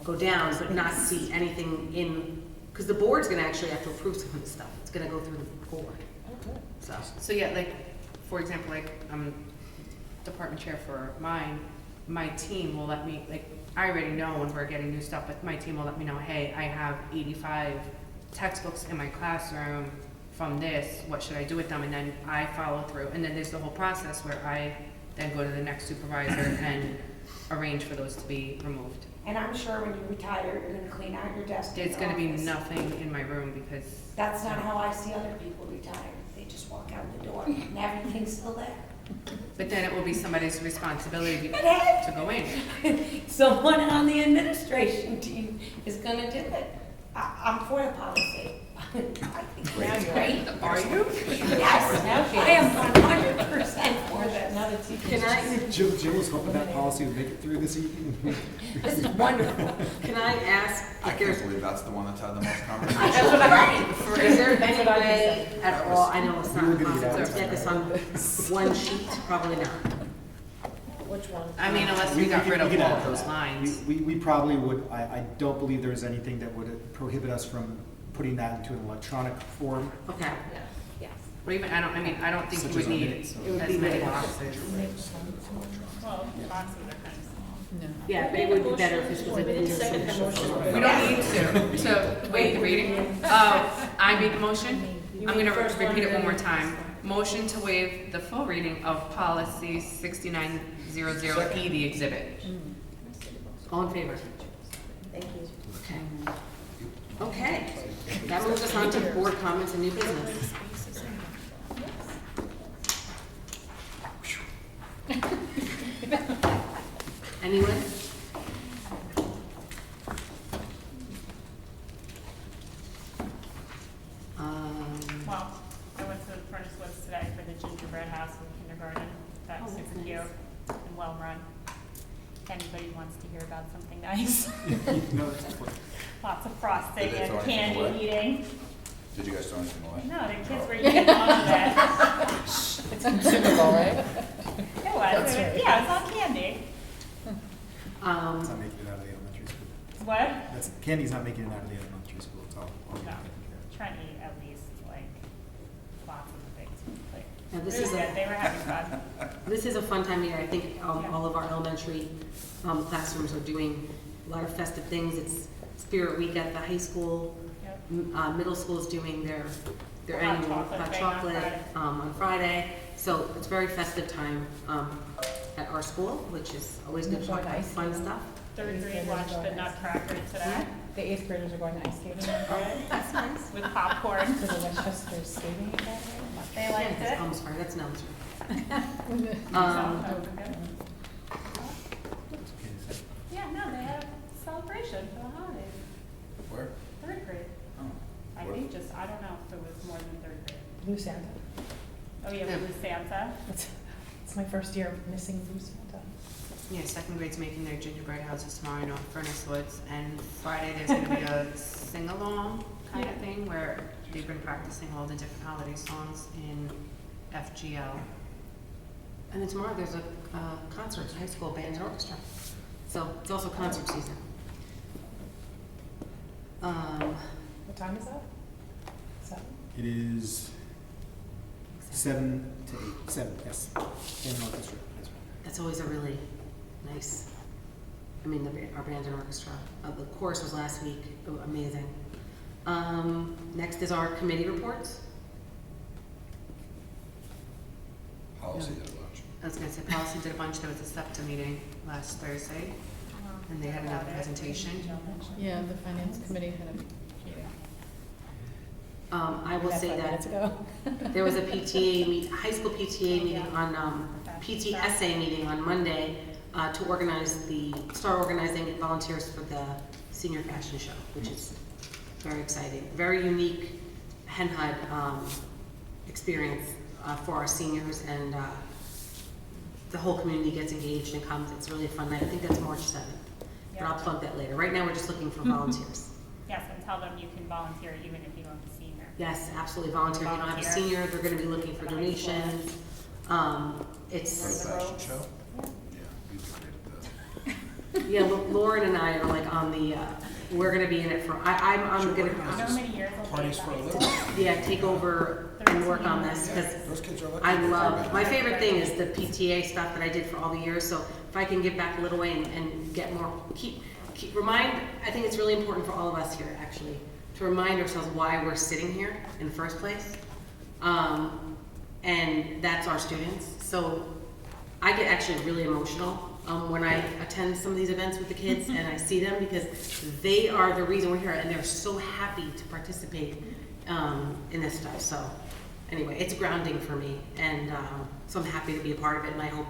go down, but not see anything in, because the board's going to actually have to approve some of this stuff. It's going to go through the board. So yeah, like, for example, like, I'm department chair for mine, my team will let me, like, I already know when we're getting new stuff, but my team will let me know, hey, I have 85 textbooks in my classroom from this, what should I do with them? And then I follow through. And then there's the whole process where I then go to the next supervisor and arrange for those to be removed. And I'm sure when you retire, you're gonna clean out your desk. in There's your gonna be office. nothing in my room because. That's not how I see other people retire. They just walk out the door and everything's still there. But then it will be somebody's responsibility It is. to go in. Someone on the administration team is gonna do it. I'm for the policy. I think that's great. Are you? Yes, I am 100% for this. Now the teachers. Can I? Jill was hoping that policy would make it through this evening. This is wonderful. Can I ask I if can't there's, believe that's the one that's had the most conversation. That's what I heard. is there That's any what I way just at all, I know it's not You were gonna get possible to get this on one sheet, probably not. Which one? I mean, unless we got rid of could all add of those that. lines. We probably would, I don't believe there's anything that would prohibit us from putting that into an electronic form. Okay. Yes. Or even, I don't think Such you would as need minutes. It would as be many minutes. boxes. Well, boxes are kind of small. Yeah, maybe it would be better if this was a video. We don't need to waive the reading. I made the motion. I'm gonna repeat it one more time. Motion to waive the full reading of policy 6900E, the exhibit. All in favor? Thank you. Okay. Okay, that moves us on to board comments and new business. Anyone? Well, I went to Furnace Woods today for the gingerbread house in kindergarten. That's Oh, super that's cute nice. and well run. If anybody wants to hear about something nice. No, that's cool. Lots of frosting Did they throw and anything candy away? eating. Did you guys throw anything away? No, the kids were eating all of it. It's consumable, right? It was, yeah, it's all candy. It's not making it out of the elementary school. What? Candy's not making it out of the elementary school, it's all. No, trying to eat at least like lots of things. Like, Now, this it was is a- good. They were having fun. This is a fun time of year. I think Yeah. all of our elementary classrooms are doing a lot of festive things. It's Spirit Week at the high school. Yep. Middle school is doing their Hot annual chocolate hot thing on chocolate Friday. on Friday. So it's a very festive time at our school, which is always good Going fun ice fun skating. stuff. Third grade watched the Nutcracker today The 8th graders are going ice skating on Friday. That's nice. with popcorn. To the Westchester skating event. They liked Yeah, it. I'm sorry, that's no. Yeah, no, they had a celebration for the holidays. Where? Third grade. I Where? think just, I don't know if it was more than third grade. Blue Santa. Oh, yeah, it was Santa. It's my first year of missing Blue Santa. Yeah, second grade's making their gingerbread houses tomorrow in Furnace Woods, and Friday there's gonna be a sing-along kind of thing where they've been practicing all the different holiday songs in FGL. And then tomorrow there's a concert, high school band and orchestra. So it's also concert season. What time is that? 7? It is 7 to 8. 7, yes. And an orchestra. That's right. That's always a really nice, I mean, our band and orchestra. The chorus was last week, amazing. Next is our committee reports. Policy did a bunch. I was gonna say, policy did a bunch. There was a SEPTA meeting last Thursday, and they had another presentation. Yeah, the finance committee had a meeting. I will say 5 that minutes ago. there was a PTA high school PTA meeting on, PTSA meeting on Monday to start organizing volunteers for the senior fashion show, which is very exciting. Very unique hen hud experience for our seniors, and the whole community gets engaged and comes. It's really a fun night. I think that's March 7th, but I'll plug that later. Right now, we're just looking for volunteers. Yes, and tell them you can volunteer even if you don't have a senior. Yes, absolutely, volunteer. If you don't have a senior, they're gonna be looking for donations. It's, Fashion show? Yeah, you'd be great at that. yeah, Lauren and I are like on the, we're gonna be in it for, I'm gonna, How many years will Parties they for a have? living. yeah, take over and work on this, because Those kids are lucky. I love, my favorite thing is the PTA stuff that I did for all the years, so if I can give back a little way and get more, I think it's really important for all of us here, actually, to remind ourselves why we're sitting here in the first place. And that's our students. So I get actually really emotional when I attend some of these events with the kids and I see them, because they are the reason we're here, and they're so happy to participate in this stuff. So anyway, it's grounding for me, and so I'm happy to be a part of it, and I hope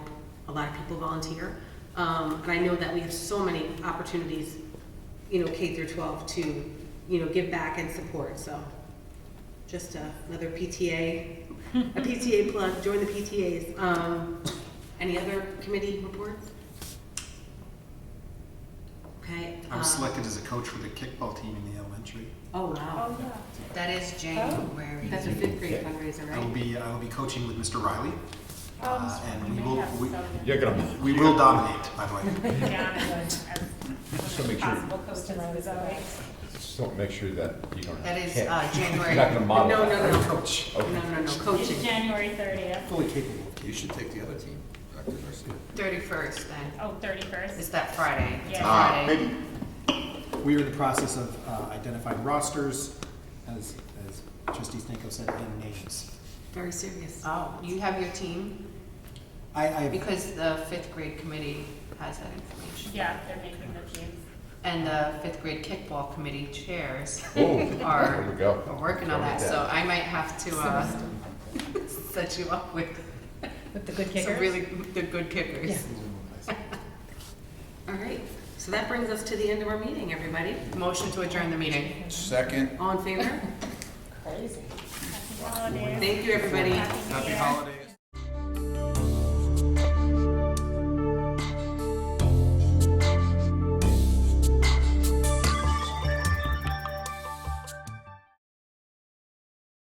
a lot of people volunteer. And I know that we have so many opportunities, K through 12 to, give back and support. So just another PTA, a PTA plug, join the PTAs. Any other committee reports? Okay. I was selected as a coach for the kickball team in the elementary. Oh, wow. Oh, yeah. That is January. That's a 5th grade fundraiser, I will right? be coaching with Mr. Riley, and You we may will have so You're gonna, we will dominate, by the way. many down as Just to make sure. possible coaches is always. just don't make sure that you don't That have is kids. January. You're not gonna model No, that, no, right? no. Coach, Okay. No, coaching. It's January 30th. fully capable. You should take the other team back to Garcia. 31st then. Oh, 31st. It's that Friday. It's a Yeah. Friday. Maybe. We are in the process of identifying rosters, as Trustee Stanko said, and names. Very serious. Oh, you have your team? I Because the 5th grade committee has that information. Yeah, they're making the teams. And the 5th grade kickball committee chairs Oh, are there we go. are working on Write that, it so down. I might have to set you up with With the good some kickers? really good kickers. All right, so that brings us to the end of our meeting, everybody. Motion to adjourn the meeting. Second. All in favor? Crazy. Happy holidays. Thank you, everybody. Happy New Happy Year. holidays.